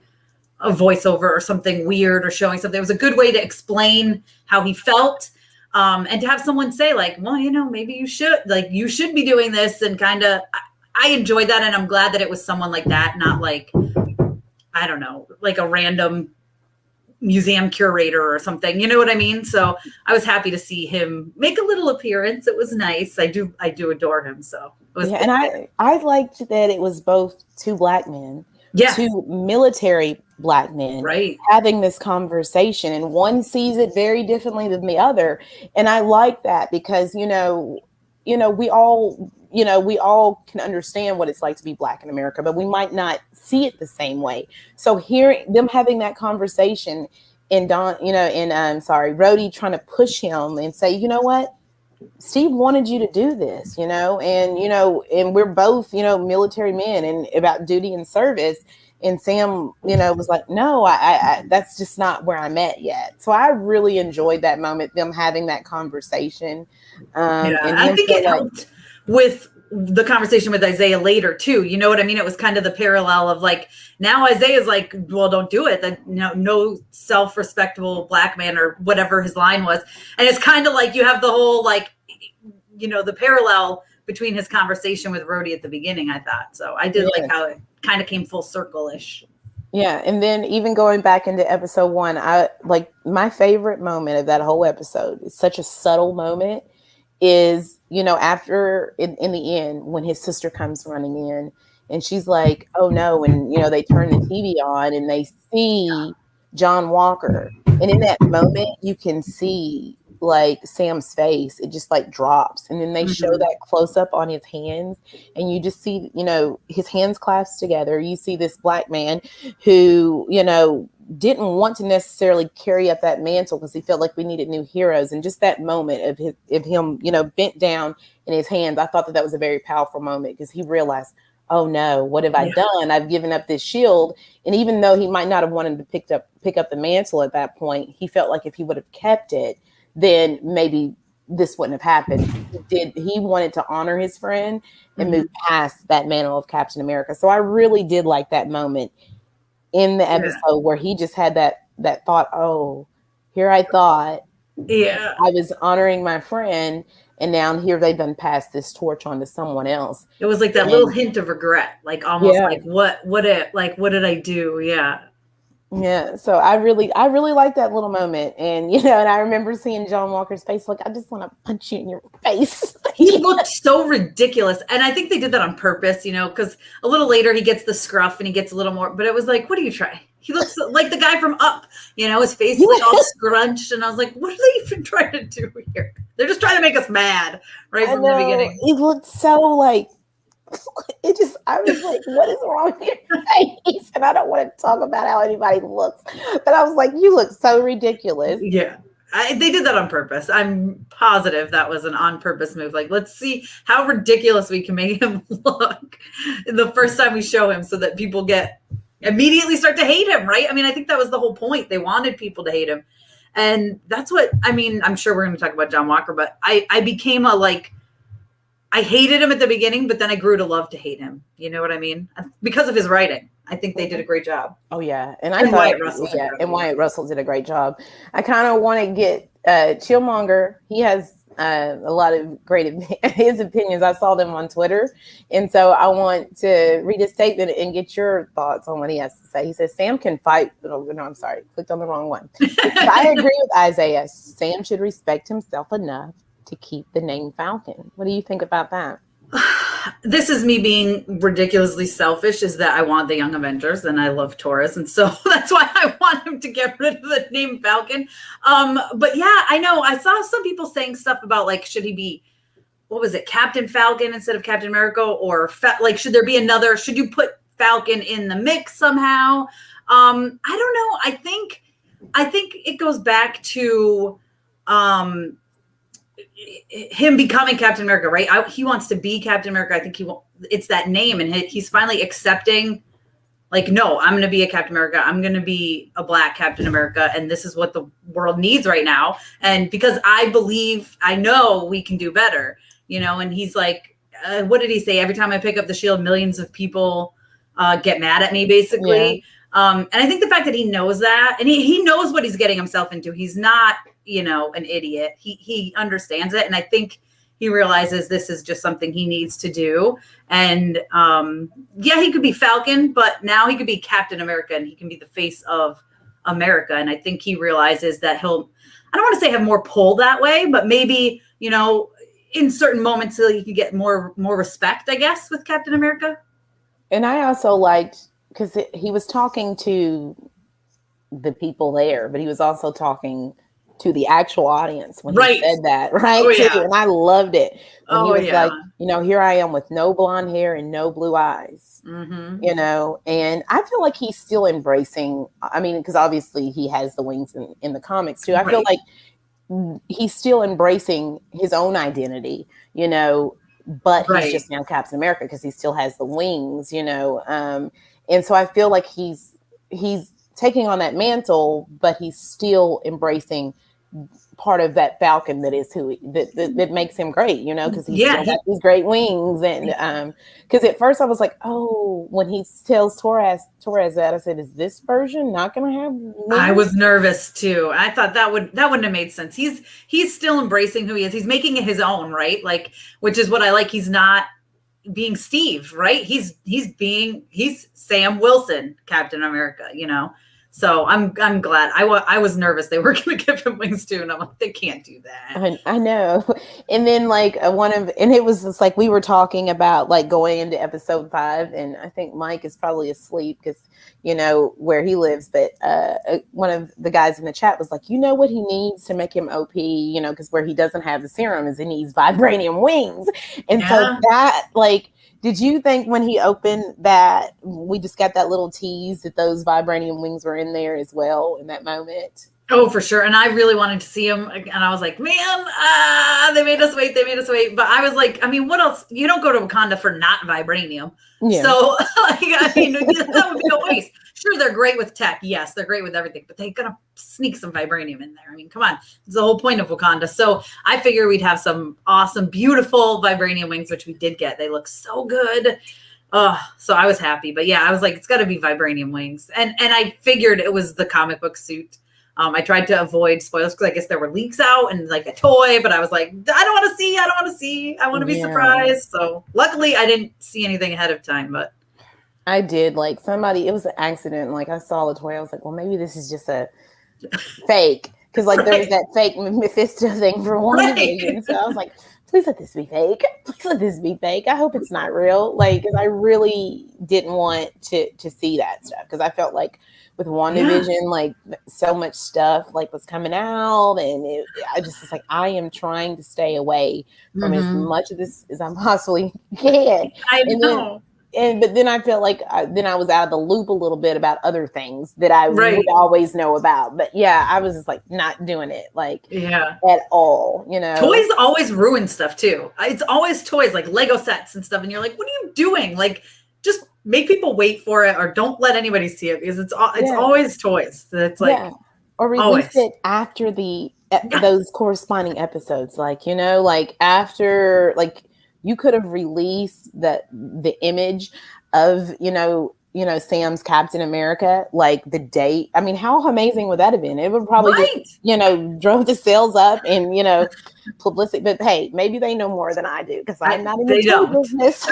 a voiceover or something weird or showing something. It was a good way to explain how he felt. And to have someone say like, well, maybe you should be doing this, and kind of, I enjoyed that. And I'm glad that it was someone like that, not like, I don't know, like a random museum curator or something, you know what I mean? So I was happy to see him make a little appearance. It was nice. I do adore him. So it was and I liked that it was both 2 black men, 2 military black men, right, having this conversation, and one sees it very differently than the other. And I like that, because we all can understand what it's like to be black in America, but we might not see it the same way. So hearing them having that conversation, and Rhodey trying to push him and say, you know what, Steve wanted you to do this, and we're both, military men and about duty and service. And Sam, was like, no, I that's just not where I'm at yet. So I really enjoyed that moment, them having that conversation. Yeah, And I him think feel it like, helped with the conversation with Isaiah later too. You know what I mean? It was kind of the parallel of like, now Isaiah's like, well, don't do it. That no self-respectable black man, or whatever his line was. And it's kind of like you have the whole like, the parallel between his conversation with Rhodey at the beginning, I thought. So I did like yes. how it kind of came full circle-ish. Yeah, and then even going back into episode 1, I like my favorite moment of that whole episode. It's such a subtle moment. Is after in the end when his sister comes running in and she's like, oh no, and they turn the TV on and they see John Walker, and in that moment you can see like Sam's face, it just like drops, and then they show that close up on his hands, and you just see his hands clasped together. You see this black man who didn't want to necessarily carry up that mantle because he felt like we needed new heroes. And just that moment of him, bent down in his hands, I thought that was a very powerful moment because he realized, oh no, what have I done? I've given up this shield. And even though he might not have wanted to pick up the mantle at that point, he felt like if he would have kept it, then maybe this wouldn't have happened. He wanted to honor his friend and move past that mantle of Captain America. So I really did like that moment in the episode where he just had that thought, oh, here I thought I was honoring my friend, and now here they've been passed this torch on to someone else. It was like that little hint of regret, like almost like what did I do? Yeah, so I really like that little moment, and and I remember seeing John Walker's face, like I just want to punch you in your face. He looked so ridiculous, and I think they did that on purpose, because a little later he gets the scruff and he gets a little more, but it was like, what are you trying? He looks like the guy from Up, his face is like all scrunched, and I was like, what are they even trying to do here? They're just trying to make us mad right from the beginning. He looked so like. I was like, what is wrong with your face? And I don't want to talk about how anybody looks, but I was like, you look so ridiculous. Yeah. They did that on purpose. I'm positive that was an on purpose move. Like, let's see how ridiculous we can make him look the first time we show him so that people immediately start to hate him, right? I mean, I think that was the whole point. They wanted people to hate him. And that's what, I'm sure we're going to talk about John Walker, but I became I hated him at the beginning, but then I grew to love to hate him. You know what I mean? Because of his writing. I think they did a great job. Oh yeah. And Wyatt Russell did a great job. I kind of want to get Chillmonger. He has a lot of his opinions. I saw them on Twitter. And so I want to read his statement and get your thoughts on what he has to say. He says, Sam can fight. Oh, no, I'm sorry. Clicked on the wrong one. I agree with Isaiah. Sam should respect himself enough to keep the name Falcon. What do you think about that? This is me being ridiculously selfish, is that I want the Young Avengers and I love Taurus. And so that's why I want him to get rid of the name Falcon. But yeah, I know I saw some people saying stuff about like, should he be, what was it? Captain Falcon instead of Captain America, or should there be another, should you put Falcon in the mix somehow? I don't know. I think it goes back to, him becoming Captain America, right? He wants to be Captain America. I think it's that name, and he's finally accepting, like, no, I'm going to be a Captain America. I'm going to be a Black Captain America, and this is what the world needs right now. And because I know we can do better, and he's like, what did he say? Every time I pick up the shield, millions of people get mad at me, basically. Yeah. And I think the fact that he knows that, and he knows what he's getting himself into. He's not, an idiot. He understands it. And I think he realizes this is just something he needs to do. And he could be Falcon, but now he could be Captain America, and he can be the face of America. And I think he realizes that I don't want to say have more pull that way, but maybe, in certain moments so he could get more respect, I guess, with Captain America. And I also liked, because he was talking to the people there, but he was also talking to the actual audience when he said that, right? Oh, yeah. And I loved it when he was like, here I am with no blonde hair and no blue eyes, and I feel like he's still embracing, because obviously he has the wings in the comics too. I feel like he's still embracing his own identity, you know, but he's just now Captain America because he still has the wings, you know. And so I feel like he's taking on that mantle, but he's still embracing part of that Falcon that is who that makes him great, you know, because he's still got these great wings. And because at first I was like, oh, when he tells Torres that, I said, is this version not going to have wings? I was nervous too. I thought that wouldn't have made sense. He's still embracing who he is. He's making it his own, right? Like, which is what I like. He's not being Steve, right? He's Sam Wilson, Captain America, you know. So I'm glad. I was nervous they were going to give him wings too, and I'm like, they can't do that. I know. And then like and it was just like we were talking about like going into episode 5, and I think Mike is probably asleep because you know where he lives. But one of the guys in the chat was like, you know what he needs to make him OP, you know, because where he doesn't have the serum is he needs vibranium wings, and so that like. Did you think when he opened that, we just got that little tease that those vibranium wings were in there as well in that moment? Oh, for sure. And I really wanted to see him. And I was like, man, they made us wait. But I was like, I mean, what else? You don't go to Wakanda for not vibranium. Yeah. So, like, I mean, that would be a waste. Sure, they're great with tech. Yes, they're great with everything. But they're going to sneak some vibranium in there. I mean, come on. It's the whole point of Wakanda. So I figure we'd have some awesome, beautiful vibranium wings, which we did get. They look so good. Oh, so I was happy. But yeah, I was like, it's got to be vibranium wings. And I figured it was the comic book suit. I tried to avoid spoilers because I guess there were leaks out and like a toy, but I was like, I don't want to see. I want to be surprised. So luckily I didn't see anything ahead of time, but I did. Like it was an accident. Like I saw the toy. I was like, well, maybe this is just a fake. Cause like there was that fake Mephisto thing for WandaVision. So I was like, please let this be fake. Please let this be fake. I hope it's not real. Like, cause I really didn't want to see that stuff. Cause I felt like, with WandaVision, like so much stuff like was coming out, and I just was like, I am trying to stay away from as much of this as I possibly can. I know. But then I felt like then I was out of the loop a little bit about other things that I would always know about. But yeah, I was just like not doing it like at all. You know, toys always ruin stuff too. It's always toys like Lego sets and stuff, and you're like, what are you doing? Like, just make people wait for it, or don't let anybody see it because it's always toys. It's like or release it after those corresponding episodes. Like, you know, like after like you could have released the image of you know Sam's Captain America, like the date. I mean, how amazing would that have been? It would probably just, drove the sales up and, publicity. But hey, maybe they know more than I do because I'm not in the business.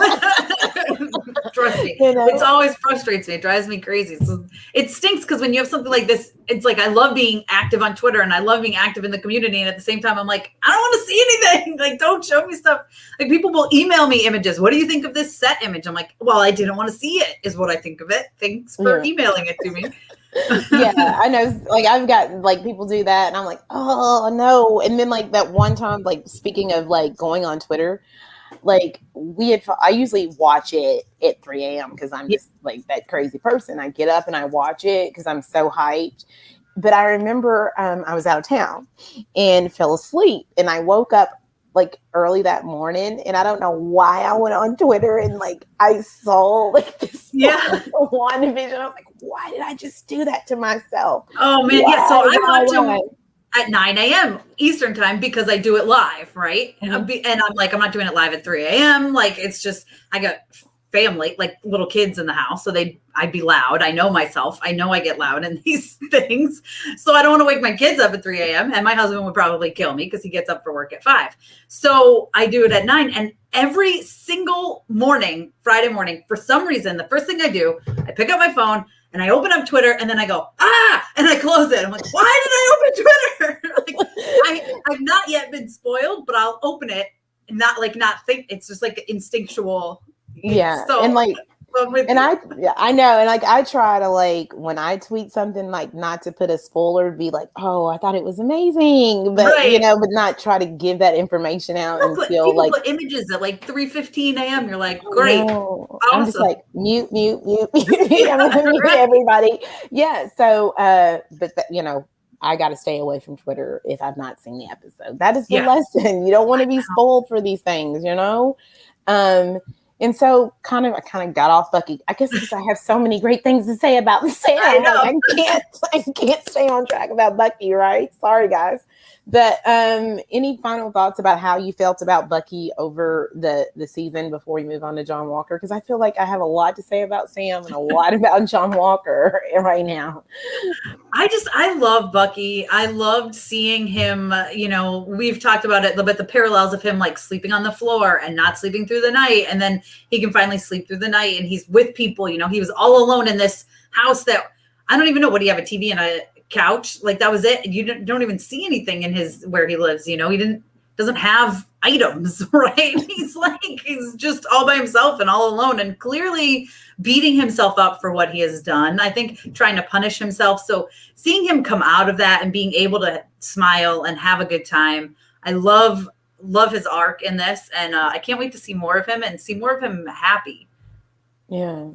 Trust me. It always frustrates me. It drives me crazy. So it stinks because when you have something like this, it's like I love being active on Twitter and I love being active in the community. And at the same time, I'm like, I don't want to see anything. Like, don't show me stuff. Like, people will email me images. What do you think of this set image? I'm like, well, I didn't want to see it, is what I think of it. Thanks for emailing it to me. Yeah, I know. Like, I've got like people do that, and I'm like, oh no. And then like that one time, like speaking of like going on Twitter, like I usually watch it at 3 a.m. because I'm just like that crazy person. I get up and I watch it because I'm so hyped. But I remember I was out of town and fell asleep, and I woke up like early that morning, and I don't know why I went on Twitter and like I saw like this WandaVision. I was like, why did I just do that to myself? Oh man, so I watch them at 9 a.m. Eastern time because I do it live, right? And I'm like, I'm not doing it live at 3 a.m. Like, it's just I got family, like little kids in the house, so I'd be loud. I know myself. I know I get loud in these things. So I don't want to wake my kids up at 3 a.m. And my husband would probably kill me because he gets up for work at 5. So I do it at 9. And every single morning, Friday morning, for some reason, the first thing I do, I pick up my phone and I open up Twitter and then I go, and I close it. I'm like, why did I open Twitter? Like, I've not yet been spoiled, but I'll open it and not think. It's just like instinctual. Yeah. So, and like, and I know. And like, I try to like, when I tweet something, like not to put a spoiler, be like, oh, I thought it was amazing, but but not try to give that information out until like put images at like 3:15 a.m. You're like, great. Awesome. I'm just like mute. I'm gonna mute everybody. Yeah. So, but I got to stay away from Twitter if I've not seen the episode. That is the Yeah. lesson. You don't want to be spoiled for these things, you know? And so I kind of got off Bucky, I guess, because I have so many great things to say about Sam. I can't stay on track about Bucky, right? Sorry, guys. But any final thoughts about how you felt about Bucky over the season before we move on to John Walker? Because I feel like I have a lot to say about Sam and a lot about John Walker right now. I love Bucky. I loved seeing him, we've talked about it, but the parallels of him like sleeping on the floor and not sleeping through the night. And then he can finally sleep through the night and he's with people, he was all alone in this house that I don't even know. What, do you have a TV and a couch? Like that was it. You don't even see anything in where he lives. He doesn't have items, right? He's just all by himself and all alone and clearly beating himself up for what he has done. I think trying to punish himself. So seeing him come out of that and being able to smile and have a good time. I love his arc in this. And I can't wait to see more of him and see more of him happy. Yeah.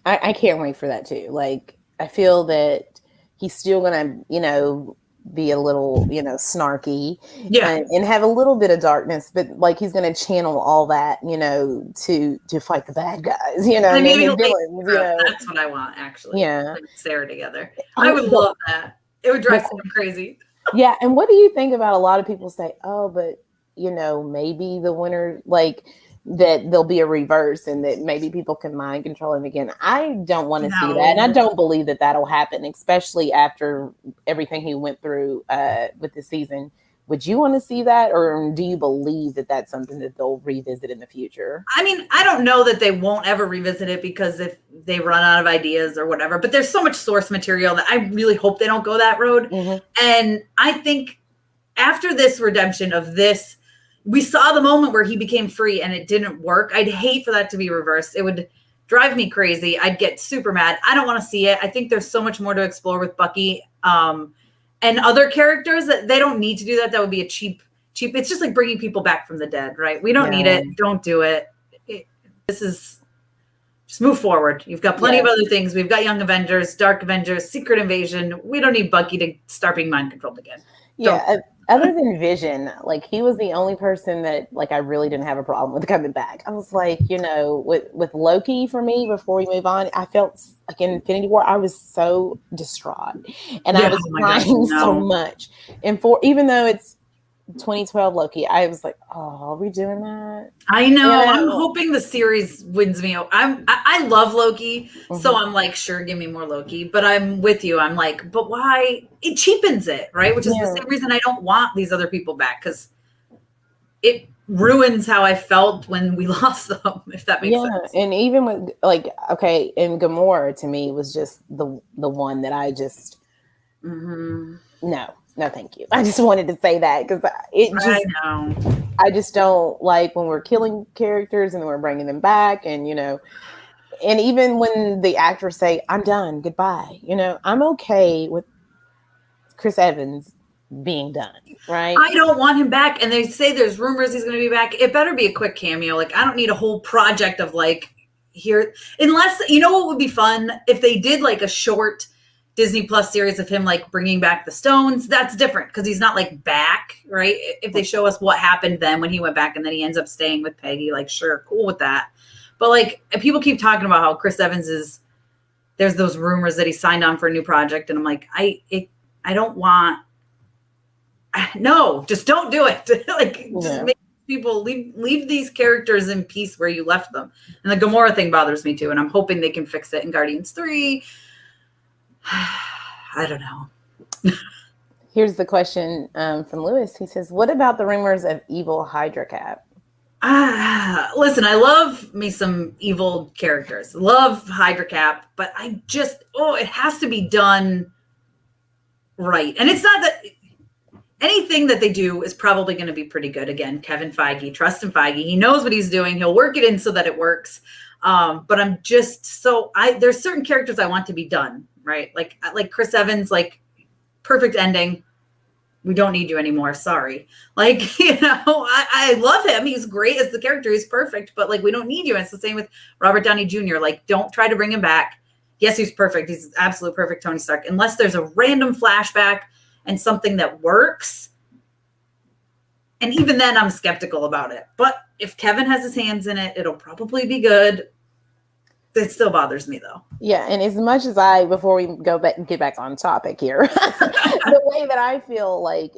I can't wait for that too. Like, I feel that he's still going to, be a little, snarky and have a little bit of darkness, but like he's going to channel all that, to fight the bad guys, I mean, that's what I want, actually. Yeah. Like Sarah together. I would love that. It would drive him crazy. Yeah. And what do you think about a lot of people say, oh, but maybe the winner, like, that there'll be a reverse and that maybe people can mind control him again. I don't want to see that. And I don't believe that that'll happen, especially after everything he went through with the season. Would you want to see that? Or do you believe that that's something that they'll revisit in the future? I mean, I don't know that they won't ever revisit it because if they run out of ideas or whatever, but there's so much source material that I really hope they don't go that road. Mm-hmm. And I think after this redemption of this, we saw the moment where he became free and it didn't work. I'd hate for that to be reversed. It would drive me crazy. I'd get super mad. I don't want to see it. I think there's so much more to explore with Bucky and other characters that they don't need to do that. That would be a cheap. It's just like bringing people back from the dead, right? We don't need it. Don't do it. This is just move forward. You've got plenty of other things. We've got Young Avengers, Dark Avengers, Secret Invasion. We don't need Bucky to start being mind controlled again. Other than Vision, like he was the only person that like I really didn't have a problem with coming back. I was like, with Loki for me, before we move on, I felt like in Infinity War, I was so distraught and I was crying so much. And even though it's 2012 Loki, I was like, oh, are we doing that? I know. I'm hoping the series wins me. I love Loki, so I'm like, sure, give me more Loki. But I'm with you. I'm like, but why? It cheapens it, right? Which is the same reason I don't want these other people back, because it ruins how I felt when we lost them, if that makes sense. And even with and Gamora to me was just the one that I just No, thank you. I just wanted to say that because I just don't like when we're killing characters and then we're bringing them back, and and even when the actors say, I'm done, goodbye, I'm okay with Chris Evans being done, right? I don't want him back. And they say there's rumors he's going to be back. It better be a quick cameo. Like, I don't need a whole project of like here, unless, what would be fun if they did like a short Disney Plus series of him like bringing back the stones. That's different because he's not like back, right? If they show us what happened then when he went back and then he ends up staying with Peggy, like, sure, cool with that. But like, people keep talking about how Chris Evans there's those rumors that he signed on for a new project, and I'm like, no, just don't do it. Just make people leave these characters in peace where you left them. And the Gamora thing bothers me too, and I'm hoping they can fix it in Guardians 3. I don't know. Here's the question from Lewis. He says, what about the rumors of evil Hydra Cap? Listen, I love me some evil characters. Love Hydra Cap, but I just, it has to be done right. And it's not that anything that they do is probably going to be pretty good. Again, Kevin Feige, trust in Feige. He knows what he's doing. He'll work it in so that it works. But I'm just there's certain characters I want to be done. Right. Like Chris Evans, like perfect ending. We don't need you anymore. Sorry. Like, I love him. He's great as the character. He's perfect, but like, we don't need you. And it's the same with Robert Downey Jr. Like, don't try to bring him back. Yes, he's perfect. He's absolute perfect Tony Stark, unless there's a random flashback and something that works. And even then I'm skeptical about it. But if Kevin has his hands in it, it'll probably be good. It still bothers me though. Yeah, and as much as before we go back and get back on topic here, the way that I feel like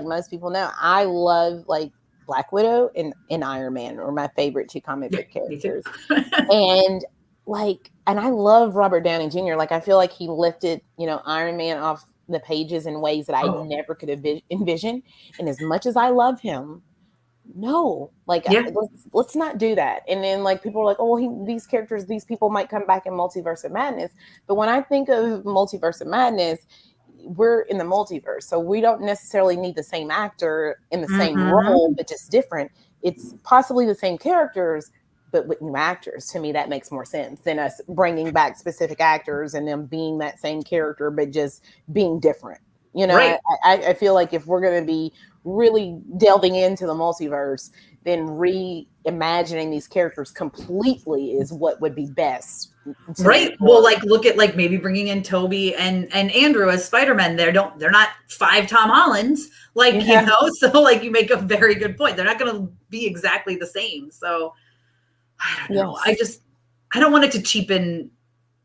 most people know, I love like Black Widow and Iron Man are my favorite two comic book characters. and I love Robert Downey Jr. Like I feel like he lifted, Iron Man off the pages in ways that I never could envision. And as much as I love him, no, let's not do that. And then like people are like, oh, these people might come back in Multiverse of Madness. But when I think of Multiverse of Madness, we're in the multiverse, so we don't necessarily need the same actor in the same role, but just different. It's possibly the same characters, but with new actors. To me, that makes more sense than us bringing back specific actors and them being that same character, but just being different. Right. I feel like if we're going to be really delving into the multiverse, then reimagining these characters completely is what would be best. Right. Well, like look at like maybe bringing in Toby and Andrew as Spider-Man. They're not 5 Tom Hollands, so like you make a very good point. They're not going to be exactly the same. So I don't know. Yes. I don't want it to cheapen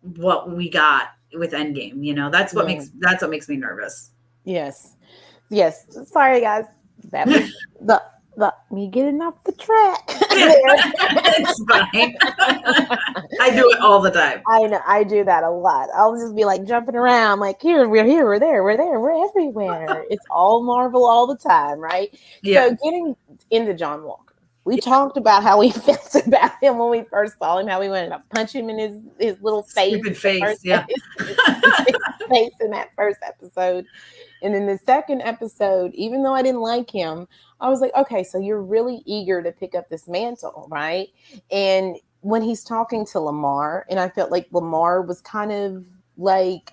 what we got with Endgame. That's what makes me nervous. Yes. Sorry, guys. That was me getting off the track. It's fine. I do it all the time. I know. I do that a lot. I'll just be like jumping around, like we're here, we're there, we're everywhere. It's all Marvel all the time, right? Yeah. So getting into John Walker, we talked about how we felt about him when we first saw him, how we wanted to punch him in his little face. Stupid face, yeah. His face in that first episode. And in the second episode, even though I didn't like him, I was like, okay, so you're really eager to pick up this mantle, right? And when he's talking to Lamar, and I felt like Lamar was kind of like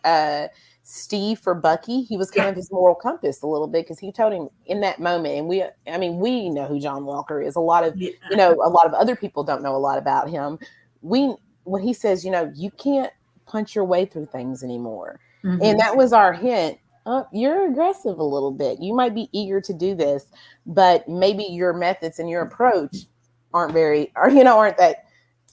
Steve for Bucky. He was kind of his moral compass a little bit, because he told him in that moment, and we know who John Walker is. A lot of other people don't know a lot about him. When he says, you can't punch your way through things anymore. Mm-hmm. And that was our hint. You're aggressive a little bit. You might be eager to do this, but maybe your methods and your approach aren't that,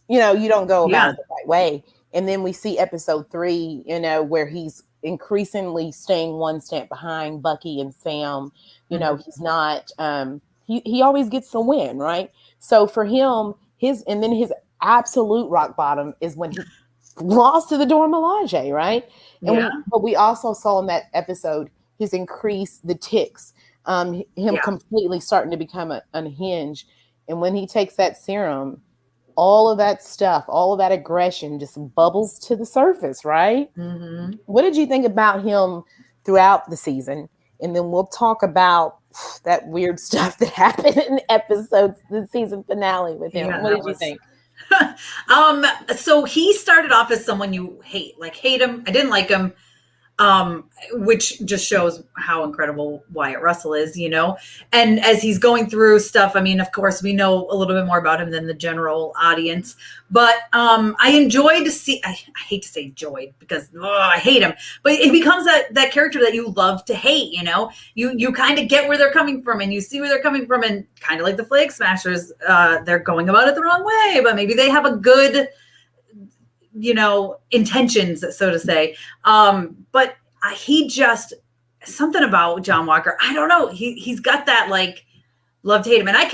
you don't go about it the right way. And then we see episode 3, where he's increasingly staying one step behind Bucky and Sam. He's not, he always gets the win, right? So for him, his absolute rock bottom is when he lost to the Dora Milaje, right? But we also saw in that episode his the tics, him completely starting to become unhinged. And when he takes that serum, all of that stuff, all of that aggression just bubbles to the surface, right? Mm-hmm. What did you think about him throughout the season? And then we'll talk about that weird stuff that happened in the season finale with him. What did you think? So he started off as someone you hate him. I didn't like him. Which just shows how incredible Wyatt Russell is, and as he's going through stuff, of course we know a little bit more about him than the general audience, but I enjoyed to see, I hate to say enjoyed because I hate him, but it becomes that character that you love to hate, you kind of get where they're coming from, and you see where they're coming from, and kind of like the Flag Smashers, they're going about it the wrong way, but maybe they have a good intentions, so to say. But he just, something about John Walker, I don't know. He's got that love to hate him. And I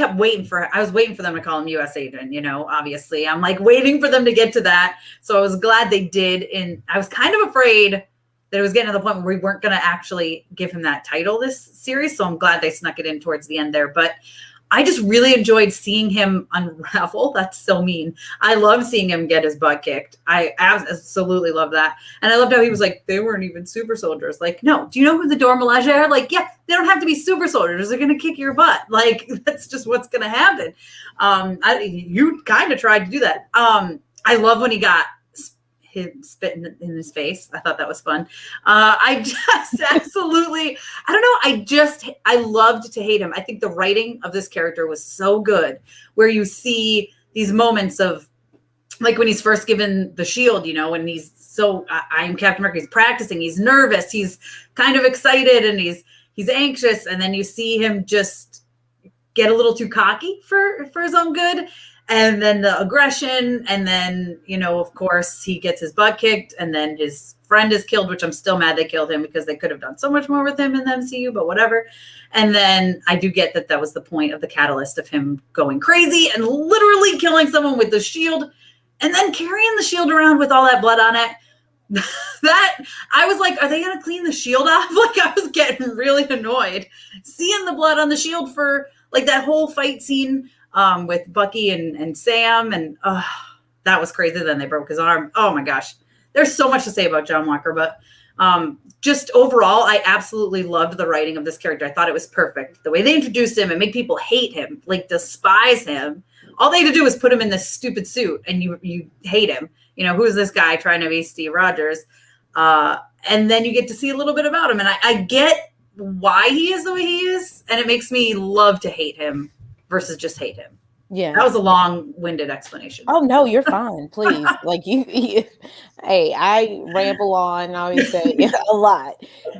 was waiting for them to call him US Agent, obviously. I'm waiting for them to get to that. So I was glad they did. And I was kind of afraid that it was getting to the point where we weren't going to actually give him that title this series. So I'm glad they snuck it in towards the end there. But I just really enjoyed seeing him unravel. That's so mean. I love seeing him get his butt kicked. I absolutely love that. And I loved how he was like, they weren't even super soldiers. No, do you know who the Dora Milaje are? Yeah, they don't have to be super soldiers. They're going to kick your butt. That's just what's going to happen. You kind of tried to do that. I love when he got him spitting in his face. I thought that was fun. I just absolutely, I don't know. I loved to hate him. I think the writing of this character was so good, where you see these moments of like when he's first given the shield, and he's I'm Captain America. He's practicing. He's nervous. He's kind of excited, and he's anxious. And then you see him just get a little too cocky for his own good. And then the aggression, and then, of course, he gets his butt kicked, and then his friend is killed, which I'm still mad they killed him because they could have done so much more with him in the MCU, but whatever. And then I do get that was the point of the catalyst of him going crazy and literally killing someone with the shield, and then carrying the shield around with all that blood on it. That I was like, are they going to clean the shield off? Like, I was getting really annoyed seeing the blood on the shield for like that whole fight scene with Bucky and Sam, and that was crazy. Then they broke his arm. Oh my gosh, there's so much to say about John Walker, but just overall, I absolutely loved the writing of this character. I thought it was perfect. The way they introduced him and make people hate him, like despise him. All they had to do was put him in this stupid suit, and you hate him. Who's this guy trying to be Steve Rogers? And then you get to see a little bit about him, and I get why he is the way he is, and it makes me love to hate him versus just hate him. Yeah, that was a long-winded explanation. Oh no, you're fine. Please, like you hey, I ramble on. I always say a lot.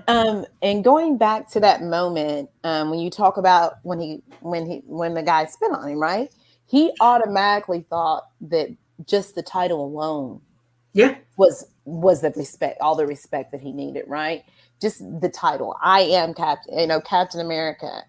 And going back to that moment, when you talk about when the guy spit on him, right? He automatically thought that just the title alone, was the respect, all the respect that he needed, right? Just the title. I am Captain America,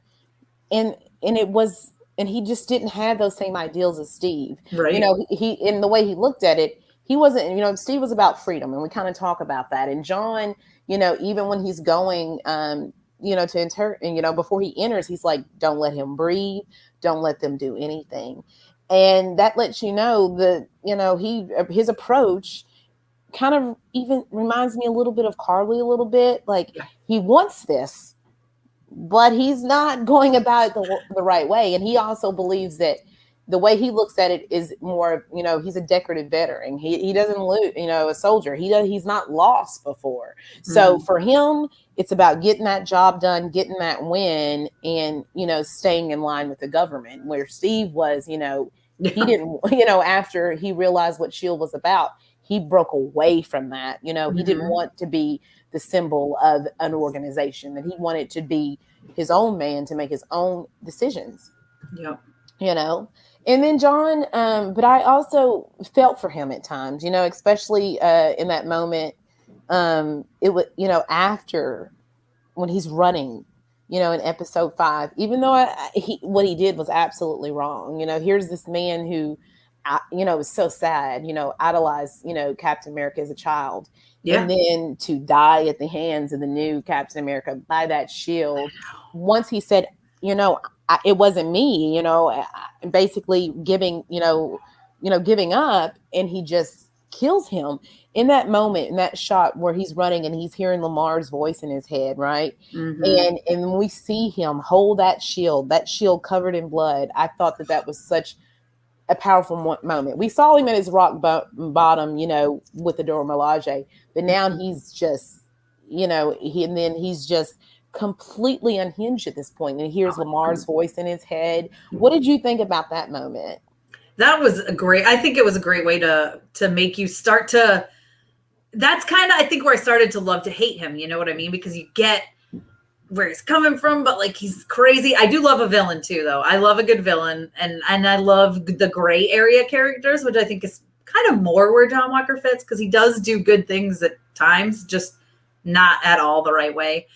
and it was. And he just didn't have those same ideals as Steve. Right. He in the way he looked at it, he wasn't, Steve was about freedom. And we kind of talk about that. And John, even when he's going, to enter, before he enters, he's like, don't let him breathe. Don't let them do anything. And that lets you know that, his approach kind of even reminds me a little bit of Karli a little bit. Like he wants this, but he's not going about it the right way. And he also believes that the way he looks at it is more, he's a decorative veteran. He doesn't lose, a soldier. He's not lost before. So for him, it's about getting that job done, getting that win, and, staying in line with the government. Where Steve was, he didn't, after he realized what S.H.I.E.L.D. was about, he broke away from that. He didn't want to be the symbol of an organization, that he wanted to be his own man, to make his own decisions. Yeah. And then John, but I also felt for him at times, especially in that moment. It was, after when he's running, in episode 5, even though what he did was absolutely wrong. Here's this man who, was so sad, idolized, Captain America as a child. Yeah. And then to die at the hands of the new Captain America by that shield. Once he said, it wasn't me, basically giving up, and he just kills him in that moment, in that shot where he's running and he's hearing Lamar's voice in his head, right? And when we see him hold that shield covered in blood, I thought that was such a powerful moment. We saw him at his rock bottom, with the Dora Milaje, but now he's just, he's just completely unhinged at this point, and he hears Lamar's voice in his head. What did you think about that moment? That was I think it was a great way to make you start to, that's kind of, I think, where I started to love to hate him. You know what I mean? Because you get where he's coming from, but like, he's crazy. I do love a villain too, though. I love a good villain, and I love the gray area characters, which I think is kind of more where John Walker fits, because he does do good things at times, just not at all the right way.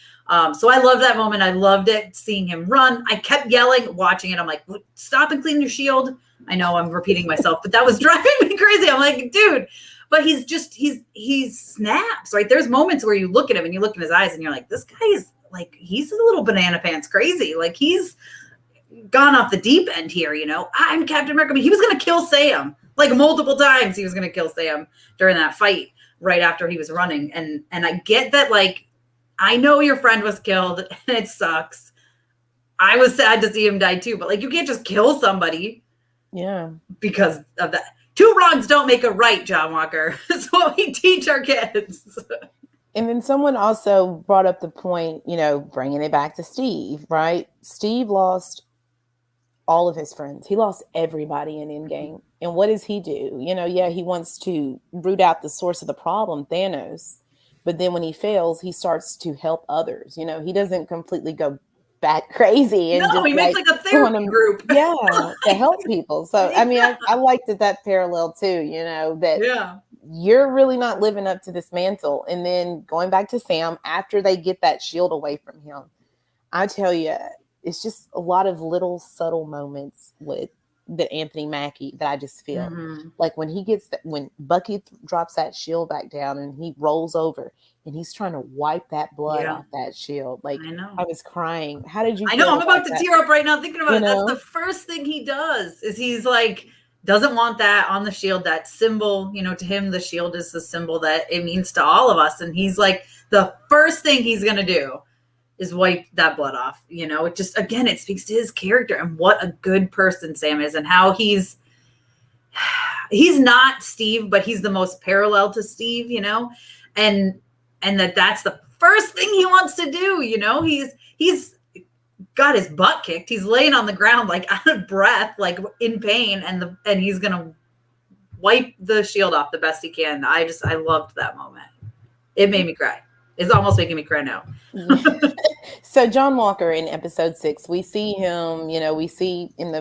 So I love that moment. I loved it, seeing him run. I kept yelling, watching it. I'm like, stop and clean your shield. I know I'm repeating myself, but that was driving me crazy. I'm like, dude, but he snaps, right? There's moments where you look at him and you look in his eyes and you're like, this guy is like, he's a little banana pants crazy. Like, he's gone off the deep end here, I'm Captain America. But he was going to kill Sam, like multiple times. He was going to kill Sam during that fight right after he was running. And I get that, like, I know your friend was killed and it sucks. I was sad to see him die too, but like, you can't just kill somebody. Yeah. Because of that. 2 wrongs don't make a right, John Walker. That's what we teach our kids. And then someone also brought up the point, bringing it back to Steve, right? Steve lost all of his friends. He lost everybody in Endgame. And what does he do? Yeah, he wants to root out the source of the problem, Thanos. But then when he fails, he starts to help others. He doesn't completely go bat crazy and No, just he makes like like a want therapy to, group. yeah, to help people. So, I mean, Yeah. I liked that parallel too, that Yeah. you're really not living up to this mantle. And then going back to Sam, after they get that shield away from him, I tell you, it's just a lot of little subtle moments with that Anthony Mackie that I just feel like when he gets that, when Bucky drops that shield back down and he rolls over and he's trying to wipe that blood off that shield. Like, I know. I was crying. How did you I know. feel I'm about about to that? tear up right now thinking about You it. That's know? the first thing he does is he's like, doesn't want that on the shield, that symbol, to him, the shield is the symbol that it means to all of us. And he's like, the first thing he's going to do is wipe that blood off. It just, again, it speaks to his character and what a good person Sam is and how he's not Steve, but he's the most parallel to Steve, and that's the first thing he wants to do. He's got his butt kicked. He's laying on the ground, like out of breath, like in pain. And he's going to wipe the shield off the best he can. I loved that moment. It made me cry. It's almost making me cry now. So John Walker in episode 6, we see him, we see in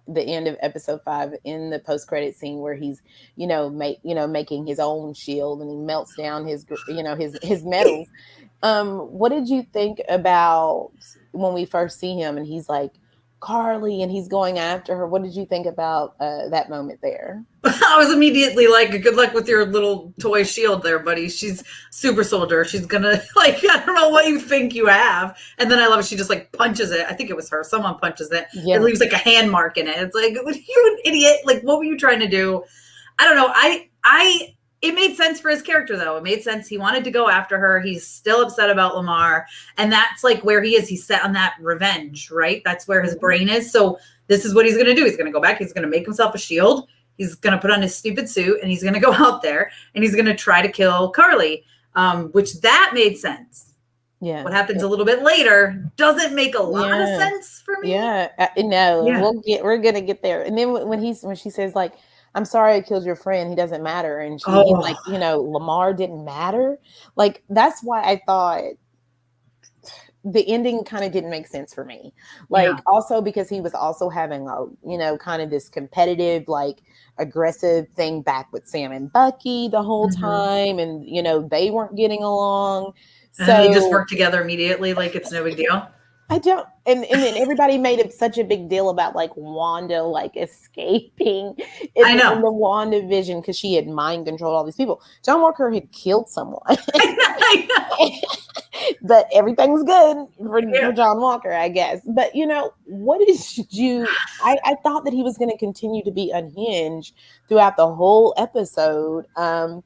the end of episode 5 in the post-credit scene where he's, making his own shield and he melts down his metals. What did you think about when we first see him and he's like, Karli, and he's going after her? What did you think about that moment there? I was immediately like, good luck with your little toy shield there, buddy. She's super soldier. She's gonna I don't know what you think you have. And then I love it. She just like punches it. I think it was her. Someone punches it. Yeah. It leaves like a hand mark in it. It's like, you an idiot. Like, what were you trying to do? I don't know. It made sense for his character, though. It made sense. He wanted to go after her. He's still upset about Lamar. And that's like where he is. He's set on that revenge, right? That's where his brain is. So this is what he's going to do. He's going to go back. He's going to make himself a shield. He's going to put on his stupid suit and he's going to go out there and he's going to try to kill Karli, which that made sense. Yeah. What happens a little bit later doesn't make a lot of sense for me. Yeah. No, yeah. We're going to get there. And then when she says like, I'm sorry I killed your friend. He doesn't matter. And he's like, Lamar didn't matter. Like, that's why I thought the ending kind of didn't make sense for me. Like, also because he was also having a, kind of this competitive, like aggressive thing back with Sam and Bucky the whole time. And, they weren't getting along. And so they just worked together immediately. Like, it's no big deal. I don't, and then everybody made it such a big deal about like Wanda like escaping in the Wanda vision because she had mind controlled all these people. John Walker had killed someone, but everything's good for John Walker, I guess. But what did you? I thought that he was going to continue to be unhinged throughout the whole episode, and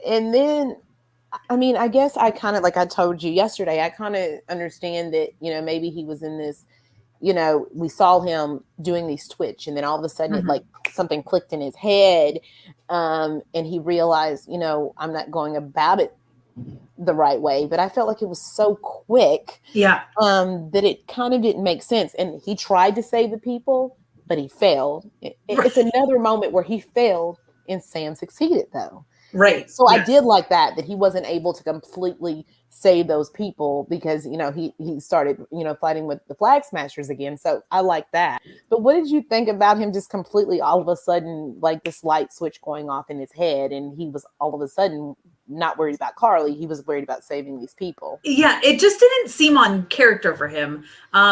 then. I mean, I guess I kind of, like I told you yesterday, I kind of understand that, maybe he was in this, we saw him doing these Twitch and then all of a sudden it like something clicked in his head and he realized, I'm not going about it the right way. But I felt like it was so quick that it kind of didn't make sense. And he tried to save the people, but he failed. It's another moment where he failed and Sam succeeded, though. Right. So I did like that he wasn't able to completely save those people because, he started, fighting with the Flag Smashers again. So I like that. But what did you think about him just completely all of a sudden, like this light switch going off in his head and he was all of a sudden not worried about Karli. He was worried about saving these people. Yeah, it just didn't seem on character for him.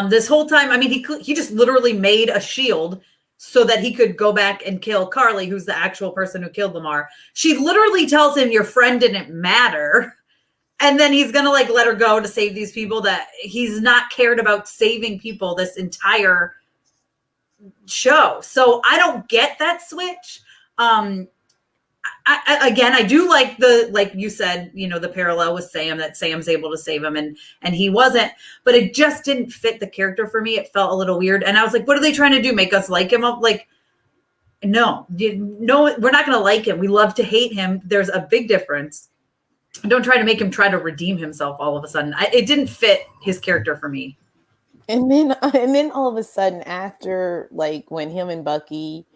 This whole time, I mean, he just literally made a shield so that he could go back and kill Karli, who's the actual person who killed Lamar. She literally tells him your friend didn't matter. And then he's going to like let her go to save these people that he's not cared about saving people this entire show. So I don't get that switch. I do like like you said, the parallel with Sam, that Sam's able to save him and he wasn't, but it just didn't fit the character for me. It felt a little weird. And I was like, what are they trying to do? Make us like him? Like, no, we're not going to like him. We love to hate him. There's a big difference. Don't try to make him try to redeem himself all of a sudden. It didn't fit his character for me. And then all of a sudden after like when him and Bucky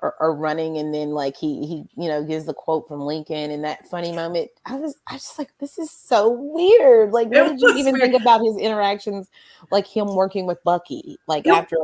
are running, and then like he gives the quote from Lincoln in that funny moment. I was just like, this is so weird. Like, what did you even think about his interactions, like him working with Bucky, like after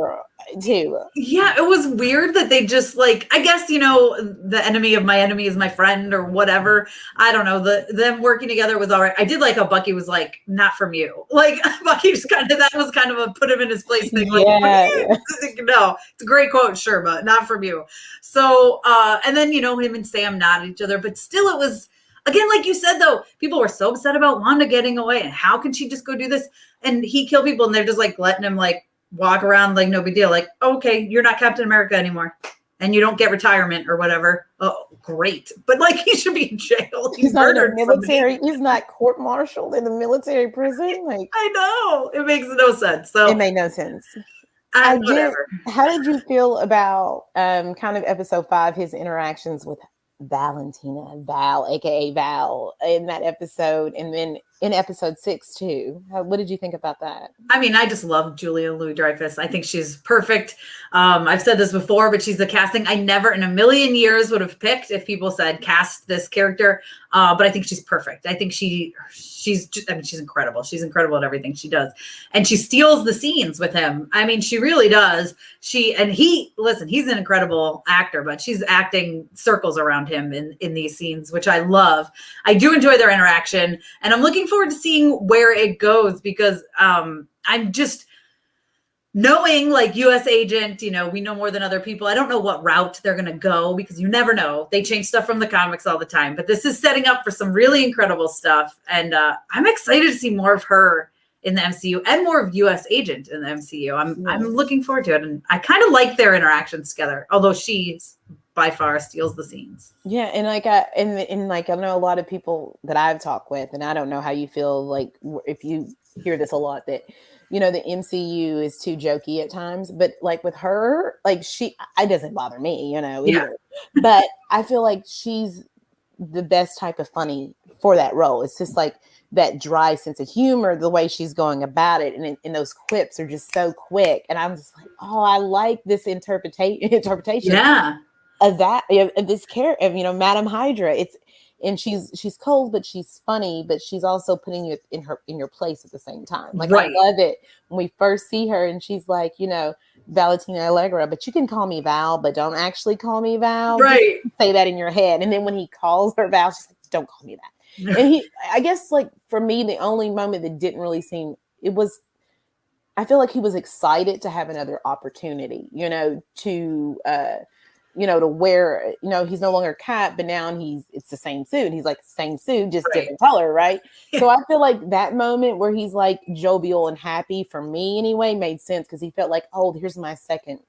too? Yeah, it was weird that they just like, I guess, the enemy of my enemy is my friend or whatever. I don't know. Them working together was all right. I did like how Bucky was like, not from you. Like Bucky just that was kind of a put him in his place thing. Like, no, it's a great quote, sure, but not from you. So, and then, him and Sam nod at each other, but still it was, again, like you said, though, people were so upset about Wanda getting away and how can she just go do this? And he kill people and they're just like letting him like walk around like no big deal. Like, okay, you're not Captain America anymore and you don't get retirement or whatever. Oh, great. But like, he should be in jail. He's not in the military. Somebody. He's not court-martialed in the military prison. Like, I know. It makes no sense. So it made no sense. Whatever. How did you feel about kind of episode 5, his interactions with Val, aka Val, in that episode, and then in episode 6 too? What did you think about that? I mean, I just love Julia Louis-Dreyfus. I think she's perfect. I've said this before, but she's the casting I never in a million years would have picked if people said cast this character. But I think she's perfect. I think she's incredible. She's incredible at everything she does. And she steals the scenes with him. I mean, she really does. He's an incredible actor, but she's acting circles around him in these scenes, which I love. I do enjoy their interaction, and I'm looking forward to seeing where it goes because I'm just knowing like US agent, we know more than other people. I don't know what route they're going to go because you never know. They change stuff from the comics all the time, but this is setting up for some really incredible stuff. And I'm excited to see more of her in the MCU and more of US agent in the MCU. I'm looking forward to it. And I kind of like their interactions together, although she by far steals the scenes. Yeah. And like, I know a lot of people that I've talked with, and I don't know how you feel like if you hear this a lot, that the MCU is too jokey at times, but like with her, like it doesn't bother me, either. But I feel like she's the best type of funny for that role. It's just like that dry sense of humor, the way she's going about it. And those quips are just so quick. And I'm just like, oh, I like this interpretation of that, of this character, of, Madam Hydra. And she's cold, but she's funny, but she's also putting you in your place at the same time. Like, right. I love it when we first see her and she's like, Valentina Allegra, but you can call me Val, but don't actually call me Val. Right. Just say that in your head. And then when he calls her Val, she's like, don't call me that. And I guess like for me, the only moment that didn't really seem, I feel like he was excited to have another opportunity, to wear, he's no longer Cap, but now it's the same suit. He's like the same suit, just different color, right? So I feel like that moment where he's like jovial and happy, for me anyway, made sense because he felt like, oh, here's my second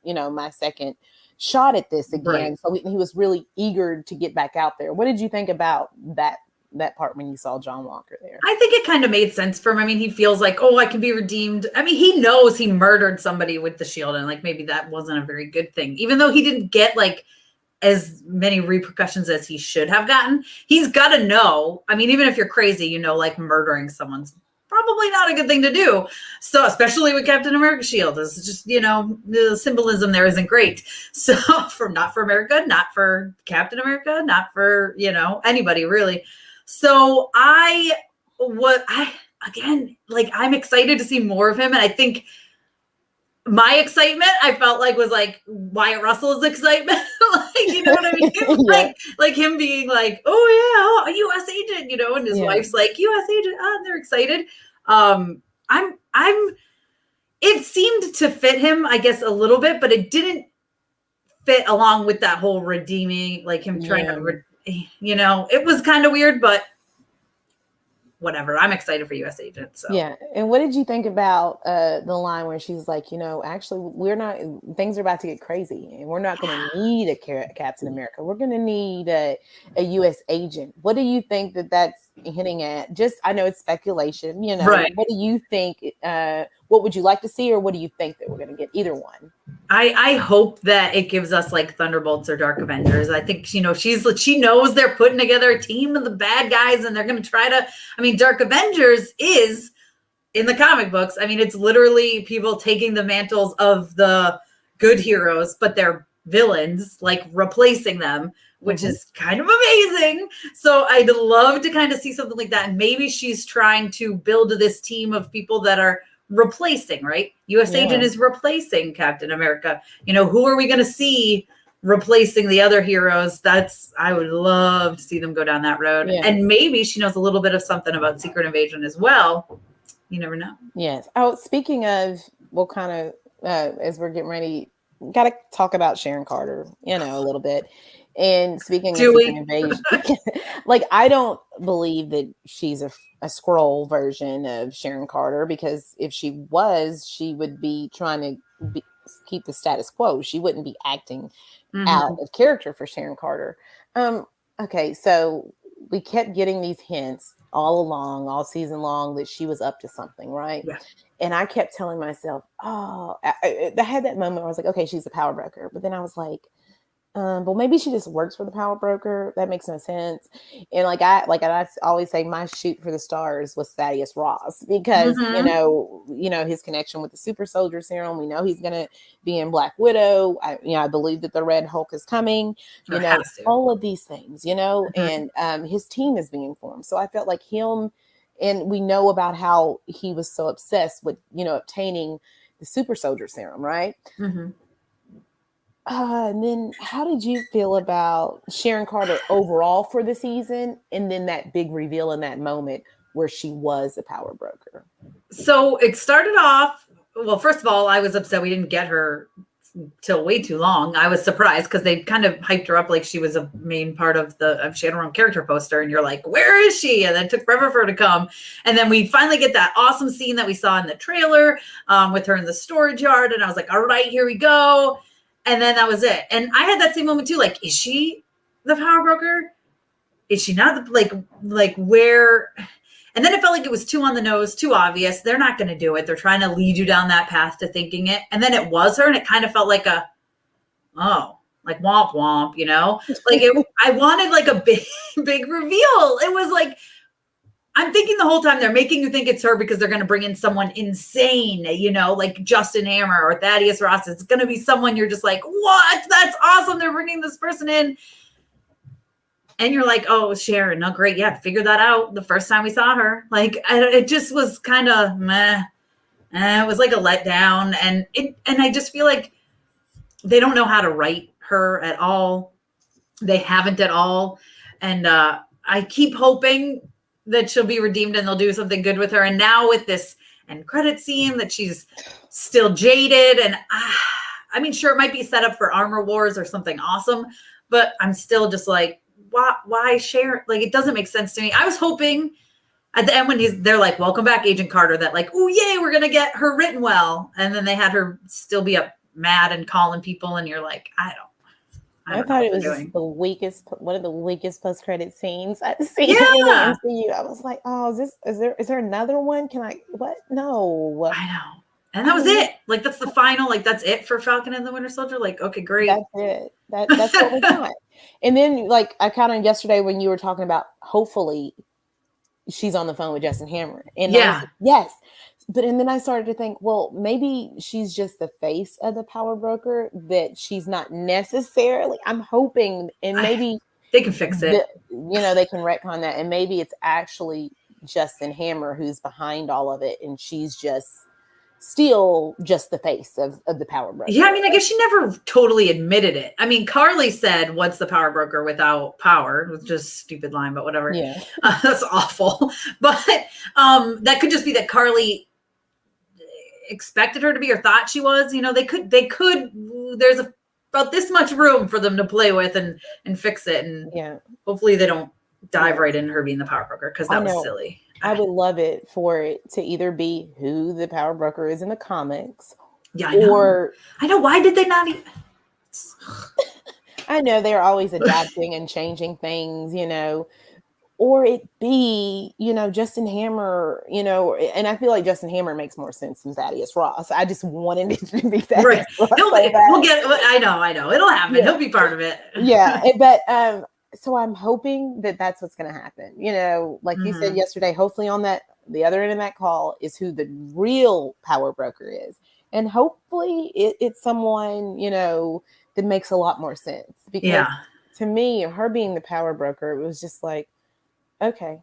shot at this again. Right. So he was really eager to get back out there. What did you think about that part when you saw John Walker there? I think it kind of made sense for him. I mean, he feels like, oh, I can be redeemed. I mean, he knows he murdered somebody with the shield, and like maybe that wasn't a very good thing, even though he didn't get like as many repercussions as he should have gotten. He's got to know. I mean, even if you're crazy, like murdering someone's probably not a good thing to do. So especially with Captain America's shield, is just, the symbolism there isn't great. So not for America, not for Captain America, not for, anybody really. So I'm excited to see more of him. And I think my excitement, I felt like was like Wyatt Russell's excitement. Like, you know what I mean? like him being like, oh yeah, a US agent, and his wife's like, US agent. Oh, and they're excited. It seemed to fit him, I guess, a little bit, but it didn't fit along with that whole redeeming, like him trying to, it was kind of weird, but whatever. I'm excited for US Agent. So yeah. And what did you think about the line where she's like, actually things are about to get crazy and we're not going to need a Captain America. We're going to need a US agent. What do you think that's hinting at? Just, I know it's speculation, right. What do you think? What would you like to see, or what do you think that we're going to get? Either one. I hope that it gives us like Thunderbolts or Dark Avengers. I think, she knows they're putting together a team of the bad guys and they're going to try to, Dark Avengers is in the comic books. It's literally people taking the mantles of the good heroes, but they're villains, like replacing them, which is kind of amazing. So I'd love to kind of see something like that. And maybe she's trying to build this team of people that are replacing, right? US Agent is replacing Captain America. Who are we going to see replacing the other heroes? I would love to see them go down that road. Yeah. And maybe she knows a little bit of something about Secret Invasion as well. You never know. Yes. Oh, speaking of, we'll kind of, as we're getting ready, got to talk about Sharon Carter, a little bit. And speaking of Secret Invasion, like, I don't believe that she's a Skrull version of Sharon Carter, because if she was, she would be trying to keep the status quo. She wouldn't be acting out of character for Sharon Carter. Okay, so we kept getting these hints all along, all season long, that she was up to something, right? Yeah. And I kept telling myself, I had that moment where I was like, okay, she's a power broker. But then I was like, well, maybe she just works for the power broker. That makes no sense. And like I always say, my shoot for the stars was Thaddeus Ross, because his connection with the super soldier serum. We know he's gonna be in Black Widow. I believe that the Red Hulk is coming. All of these things. And his team is being formed. So I felt like him, and we know about how he was so obsessed with obtaining the super soldier serum, right? And then how did you feel about Sharon Carter overall for the season? And then that big reveal in that moment where she was a power broker. So it started off, well, first of all, I was upset we didn't get her till way too long. I was surprised because they kind of hyped her up like she was a main part of she had her own character poster, and you're like, where is she? And then it took forever for her to come. And then we finally get that awesome scene that we saw in the trailer with her in the storage yard. And I was like, all right, here we go. And then that was it. And I had that same moment too. Like, is she the power broker? Is she not? Like where? And then it felt like it was too on the nose, too obvious. They're not going to do it. They're trying to lead you down that path to thinking it. And then it was her, and it kind of felt like like womp womp, Like I wanted like a big reveal. It was like, I'm thinking the whole time they're making you think it's her because they're going to bring in someone insane, like Justin Hammer or Thaddeus Ross. It's going to be someone you're just like, what? That's awesome. They're bringing this person in. And you're like, oh, Sharon, no, great. Yeah, figured that out the first time we saw her. Like, it just was kind of meh. It was like a letdown. And I just feel like they don't know how to write her at all. They haven't at all. And I keep hoping that she'll be redeemed and they'll do something good with her. And now with this end credit scene that she's still jaded. And I mean, sure, it might be set up for Armor Wars or something awesome, but I'm still just like, why share? Like, it doesn't make sense to me. I was hoping at the end when they're like, welcome back, Agent Carter, that like, oh yay, we're going to get her written well. And then they had her still be up mad and calling people. And you're like, I thought it was just one of the weakest post-credit scenes I've seen in the MCU. I was like, oh, is there another one? What? No. I know. And that was it. Like, that's the final, like, that's it for Falcon and the Winter Soldier. Like, okay, great. That's it. That's what we got. And then, like, I kind of yesterday when you were talking about, hopefully she's on the phone with Justin Hammer. And yeah. Yes. And then I started to think, well, maybe she's just the face of the power broker, that she's not necessarily. I'm hoping, and maybe they can fix it. They can retcon that. And maybe it's actually Justin Hammer who's behind all of it. And she's still just the face of the power broker. Yeah, I mean, I guess she never totally admitted it. I mean, Karli said, what's the power broker without power? It was just a stupid line, but whatever. Yeah. That's awful. But that could just be that Karli expected her to be or thought she was. They could there's about this much room for them to play with and fix it. And hopefully they don't dive right into her being the power broker, because that was silly. I would love it for it to either be who the power broker is in the comics. Yeah, I know. I know. Why did they not even... I know they're always adapting and changing things, or it be, Justin Hammer, and I feel like Justin Hammer makes more sense than Thaddeus Ross. I just wanted it to be Thaddeus right. Ross. We'll get it. I know. It'll happen. He'll be part of it. Yeah. But, so I'm hoping that that's what's going to happen. Like you said yesterday, hopefully on the other end of that call is who the real power broker is. And hopefully it's someone, that makes a lot more sense. Because Yeah. to me, her being the power broker, it was just like, okay.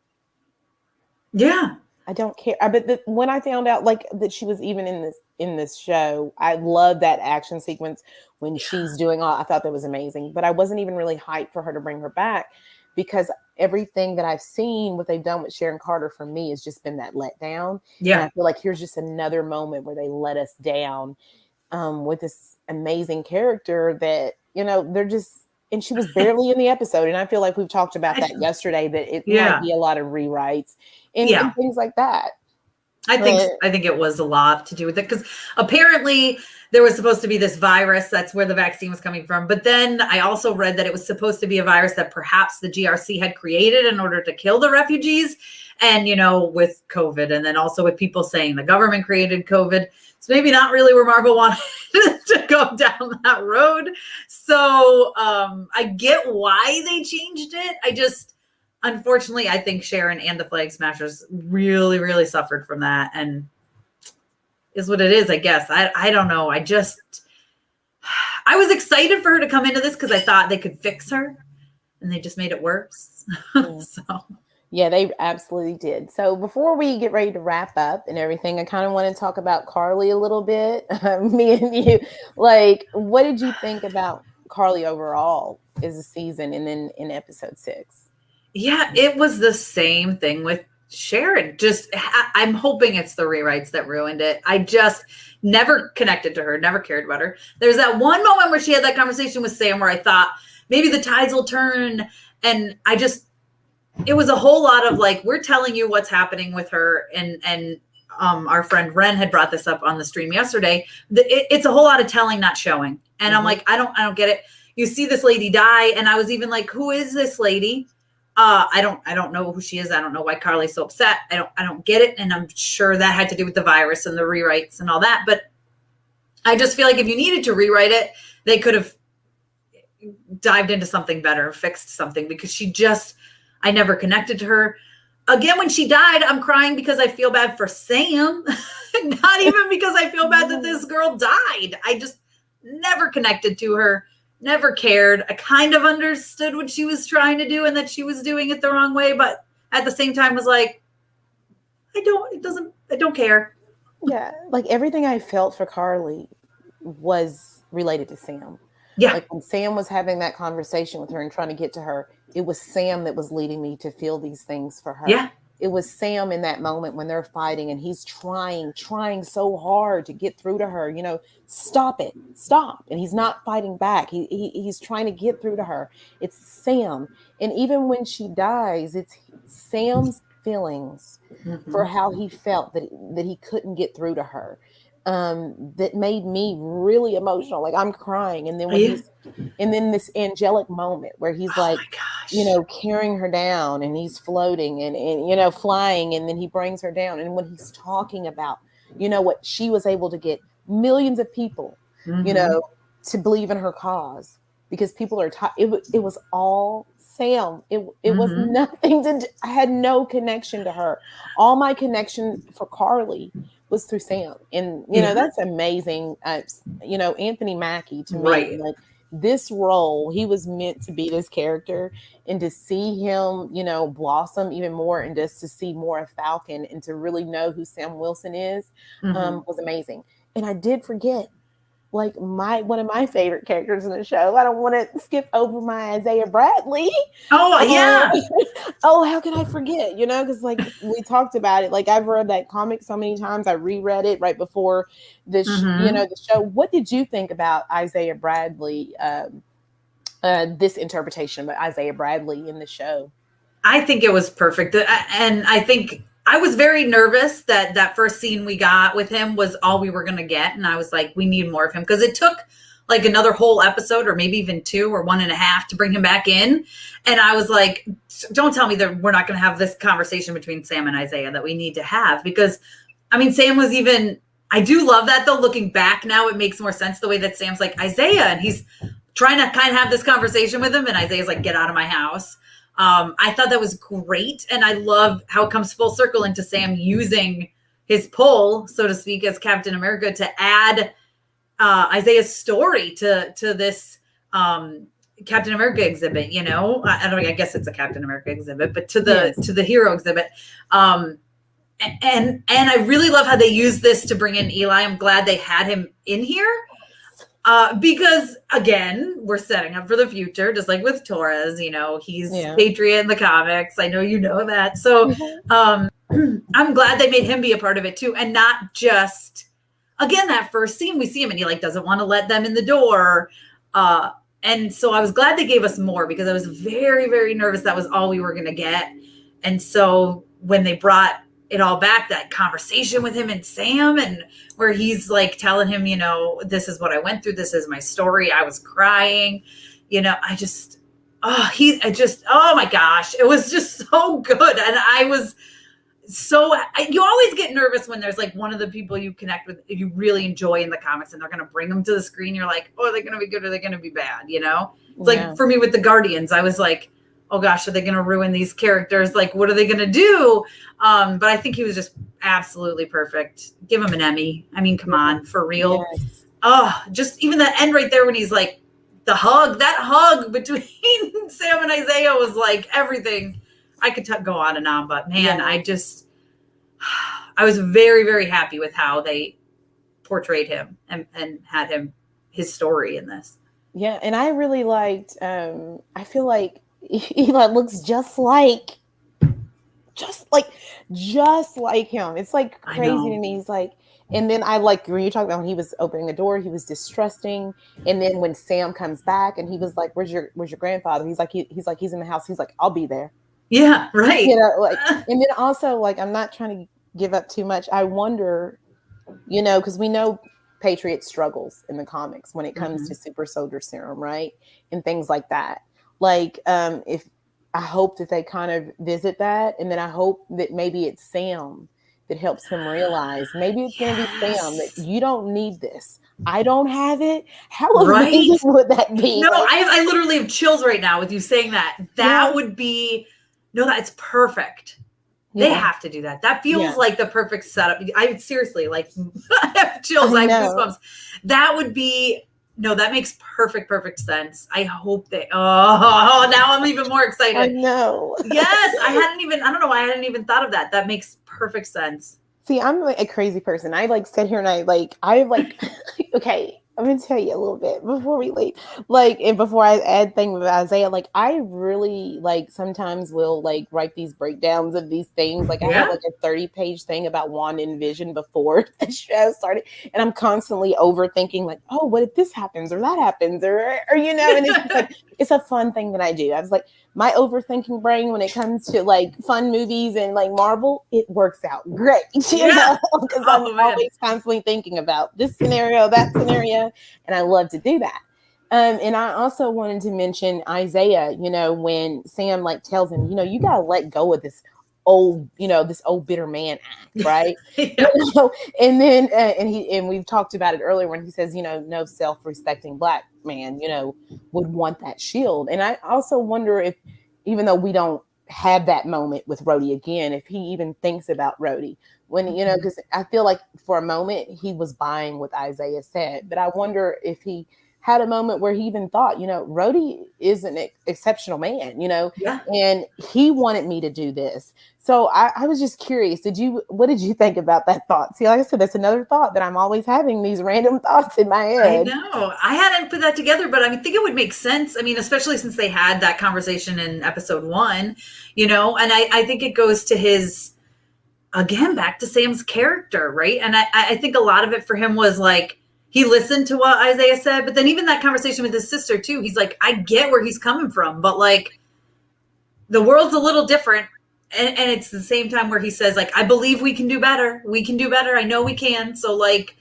Yeah. I don't care. But when I found out like that she was even in this show, I love that action sequence when she's doing all. I thought that was amazing. But I wasn't even really hyped for her to bring her back, because everything that I've seen, what they've done with Sharon Carter for me has just been that letdown. Yeah. And I feel like here's just another moment where they let us down with this amazing character that, they're just. And she was barely in the episode. And I feel like we've talked about that yesterday, that it might be a lot of rewrites and things like that. I think it was a lot to do with it, because apparently there was supposed to be this virus. That's where the vaccine was coming from. But then I also read that it was supposed to be a virus that perhaps the GRC had created in order to kill the refugees. And, with COVID, and then also with people saying the government created COVID. So maybe not really where Marvel wanted to go down that road. So I get why they changed it. Unfortunately, I think Sharon and the Flag Smashers really, really suffered from that, and is what it is, I guess. I don't know. I was excited for her to come into this because I thought they could fix her, and they just made it worse. Yeah, they absolutely did. So before we get ready to wrap up and everything, I kind of want to talk about Karli a little bit. Me and you, like, what did you think about Karli overall as a season, and then in episode 6? Yeah, it was the same thing with Sharon. I'm hoping it's the rewrites that ruined it. I just never connected to her, never cared about her. There's that one moment where she had that conversation with Sam where I thought maybe the tides will turn, and it was a whole lot of like, we're telling you what's happening with her. And our friend Ren had brought this up on the stream yesterday. It's a whole lot of telling, not showing. And I'm like, I don't get it. You see this lady die. And I was even like, who is this lady? I don't know who she is. I don't know why Karli's so upset. I don't get it. And I'm sure that had to do with the virus and the rewrites and all that. But I just feel like if you needed to rewrite it, they could have dived into something better, fixed something, because I never connected to her. Again, when she died, I'm crying because I feel bad for Sam. Not even because I feel bad that this girl died. I just never connected to her, never cared. I kind of understood what she was trying to do and that she was doing it the wrong way, but at the same time was like, I don't care. Yeah, like everything I felt for Karli was related to Sam. Yeah. Like when Sam was having that conversation with her and trying to get to her, it was Sam that was leading me to feel these things for her. Yeah. It was Sam in that moment when they're fighting and he's trying so hard to get through to her, stop. And he's not fighting back. He's trying to get through to her. It's Sam. And even when she dies, it's Sam's feelings for how he felt that he couldn't get through to her. That made me really emotional. Like I'm crying. And then when this angelic moment where he's carrying her down and he's floating and flying, and then he brings her down. And when he's talking about, what she was able to get millions of people, to believe in her cause, because people are it was all Sam. It was nothing to do. I had no connection to her. All my connection for Karli was through Sam. And, that's amazing. Anthony Mackie, to me, like this role, he was meant to be this character, and to see him, blossom even more, and just to see more of Falcon and to really know who Sam Wilson is, was amazing. And I did forget, like one of my favorite characters in the show. I don't want to skip over my Isaiah Bradley. Oh, yeah. How can I forget? Because like we talked about it. Like I've read that comic so many times. I reread it right before this, the show. What did you think about Isaiah Bradley? This interpretation of Isaiah Bradley in the show? I think it was perfect, and I think I was very nervous that first scene we got with him was all we were going to get. And I was like, we need more of him, because it took like another whole episode or maybe even 2 or 1.5 to bring him back in. And I was like, don't tell me that we're not going to have this conversation between Sam and Isaiah that we need to have, because Sam was I do love that though. Looking back now, it makes more sense the way that Sam's like Isaiah, and he's trying to kind of have this conversation with him. And Isaiah's like, get out of my house. I thought that was great. And I love how it comes full circle into Sam using his pull, so to speak, as Captain America to add Isaiah's story to this Captain America exhibit, you know, I guess it's a Captain America exhibit, but to the Yes. to the hero exhibit. And I really love how they use this to bring in Eli. I'm glad they had him in here. Because again, we're setting up for the future, just like with Torres, you know, he's Patriot in the comics. I know you know that. So I'm glad they made him be a part of it too. And not just, again, that first scene we see him and he like doesn't want to let them in the door. And so I was glad they gave us more because I was very, very nervous that was all we were going to get. And so when they brought it all back, that conversation with him and Sam, and where he's like telling him, you know, this is what I went through. This is my story. I was crying, you know, oh my gosh, it was just so good. And I was you always get nervous when there's like one of the people you connect with, you really enjoy in the comics, and they're going to bring them to the screen. You're like, oh, are they going to be good? Or are they going to be bad? You know, it's like for me with the Guardians, I was like, oh gosh, are they going to ruin these characters? Like, what are they going to do? But I think he was just absolutely perfect. Give him an Emmy. I mean, come on, for real. Yes. Oh, just even that end right there when he's like, that hug between Sam and Isaiah was like everything. I could go on and on, but man, I was very, very happy with how they portrayed him and had his story in this. Yeah. And I really liked, I feel like Eli looks just like him. It's like crazy to me. He's like, and then I like when you talk about when he was opening the door, he was distrusting. And then when Sam comes back and he was like, where's your grandfather? He's like, he's in the house. He's like, I'll be there. Yeah, right. You know, like, and then also like, I'm not trying to give up too much. I wonder, you know, because we know Patriot struggles in the comics when it comes to super soldier serum, right? And things like that. Like, if I hope that they kind of visit that, and then I hope that maybe it's Sam that helps him realize maybe it's going to be Sam that you don't need this. I don't have it. How amazing would that be? No, I literally have chills right now with you saying that. That would be that's perfect. They have to do that. That feels like the perfect setup. I seriously like I have chills. I have goosebumps. That would be. No, that makes perfect sense. I hope now I'm even more excited. I know. Yes, I hadn't even thought of that. That makes perfect sense. See, I'm like a crazy person. I like sit here and okay, I'm going to tell you a little bit before we leave. Like, and before I add things with Isaiah, like I really like sometimes will like write these breakdowns of these things. Like I have like a 30-page thing about Wanda and Vision before the show started. And I'm constantly overthinking like, oh, what if this happens or that happens or you know, and it's just like, it's a fun thing that I do. I was like, my overthinking brain when it comes to like fun movies and like Marvel, it works out great, you know, because I'm always constantly thinking about this scenario, that scenario, and I love to do that. And I also wanted to mention Isaiah, you know, when Sam like tells him, you know, you got to let go of this old bitter man act, right? You know? And then and we've talked about it earlier when he says, you know, no self-respecting black man, you know, would want that shield. And I also wonder if, even though we don't have that moment with Rhodey again, if he even thinks about Rhodey when, you know, because I feel like for a moment he was buying what Isaiah said, but I wonder if he had a moment where he even thought, you know, Rhodey is an exceptional man, you know, and he wanted me to do this. So I was just curious. What did you think about that thought? See, like I said, that's another thought that I'm always having these random thoughts in my head. I know. I hadn't put that together, but I think it would make sense. I mean, especially since they had that conversation in episode 1, you know, and I think it goes to his, again, back to Sam's character, right? And I think a lot of it for him was like, he listened to what Isaiah said, but then even that conversation with his sister too, he's like, I get where he's coming from, but like the world's a little different. And it's the same time where he says like, I believe we can do better. We can do better. I know we can. So like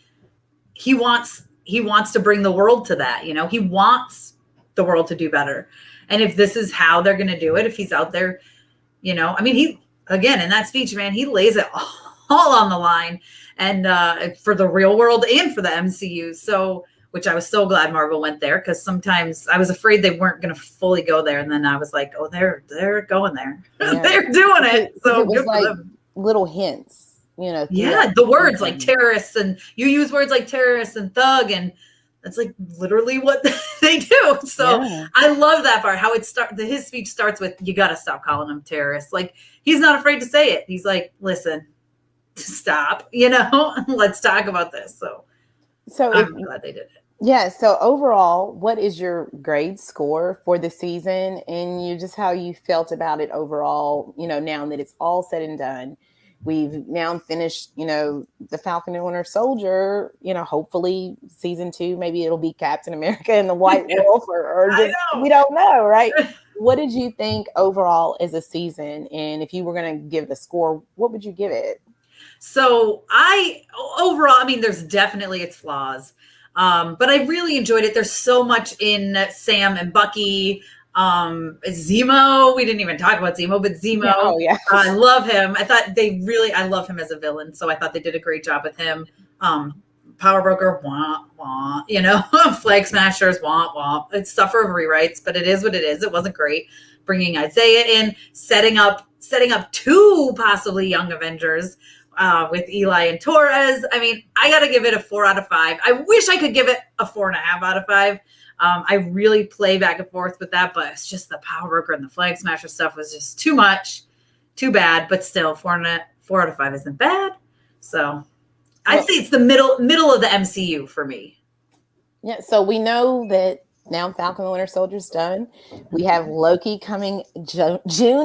he wants to bring the world to that, you know, he wants the world to do better. And if this is how they're going to do it, if he's out there, you know, I mean, he, again, in that speech, man, he lays it all on the line. And for the real world and for the MCU. So, which I was so glad Marvel went there, because sometimes I was afraid they weren't going to fully go there. And then I was like, oh, they're going there. Yeah. They're doing it. So it was like little hints, you know. Yeah, the words like terrorists, and you use words like terrorists and thug, and That's like literally what they do. So Yeah. I love that part. How his speech starts with, "You got to stop calling them terrorists." Like, he's not afraid to say it. He's like, "Listen, stop. Let's talk about this." So I'm glad they did it. Yeah. So overall, what is your grade score for the season, and just how you felt about it overall? Now that it's all said and done, we've now finished. The Falcon and Winter Soldier. Hopefully season 2, maybe it'll be Captain America and the White Wolf, or just we don't know, right? What did you think overall as a season? And if you were going to give the score, what would you give it? So overall, I mean, there's definitely its flaws. But I really enjoyed it. There's so much in Sam and Bucky. Zemo, we didn't even talk about Zemo, but Zemo, oh, yeah. I love him. I love him as a villain. So I thought they did a great job with him. Power Broker, wah, wah, Flag Smashers, wah, wah. It's stuff for rewrites, but it is what it is. It wasn't great. Bringing Isaiah in, setting up 2 possibly young Avengers, with Eli and Torres. I mean, I got to give it a 4 out of 5. I wish I could give it a 4.5 out of 5. I really play back and forth with that, but it's just the Power Broker and the Flag Smasher stuff was just too much, too bad. But still, 4 out of 5 isn't bad. So I'd say it's the middle of the MCU for me. Yeah. So we know that now Falcon and the Winter Soldier's done. We have Loki coming June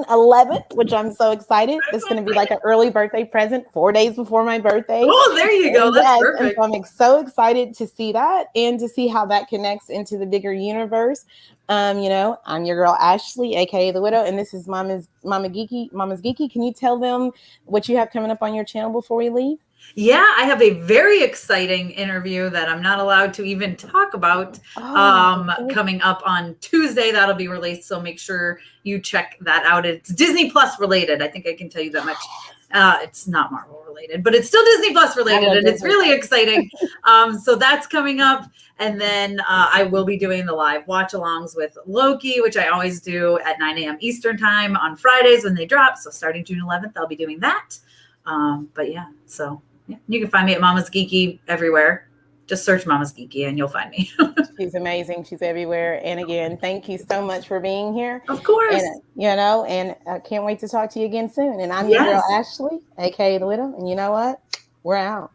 11th, which I'm so excited. It's going to be like an early birthday present 4 days before my birthday. Oh, there you go. That's perfect. And so I'm so excited to see that and to see how that connects into the bigger universe. I'm your girl Ashley, aka the Widow, and this is Mama Geeky. Mama's Geeky. Can you tell them what you have coming up on your channel before we leave? Yeah, I have a very exciting interview that I'm not allowed to even talk about coming up on Tuesday. That'll be released, so make sure you check that out. It's Disney Plus related. I think I can tell you that much. It's not Marvel related, but it's still Disney Plus related, and it's really exciting. So that's coming up. And then I will be doing the live watch-alongs with Loki, which I always do at 9 a.m. Eastern time on Fridays when they drop. So starting June 11th, I'll be doing that. But yeah, so yeah, you can find me at Mama's Geeky everywhere. Just search Mama's Geeky and you'll find me. She's amazing. She's everywhere. And again, thank you so much for being here. Of course. And I can't wait to talk to you again soon. And I'm your girl, Ashley, aka The Widow. And you know what? We're out.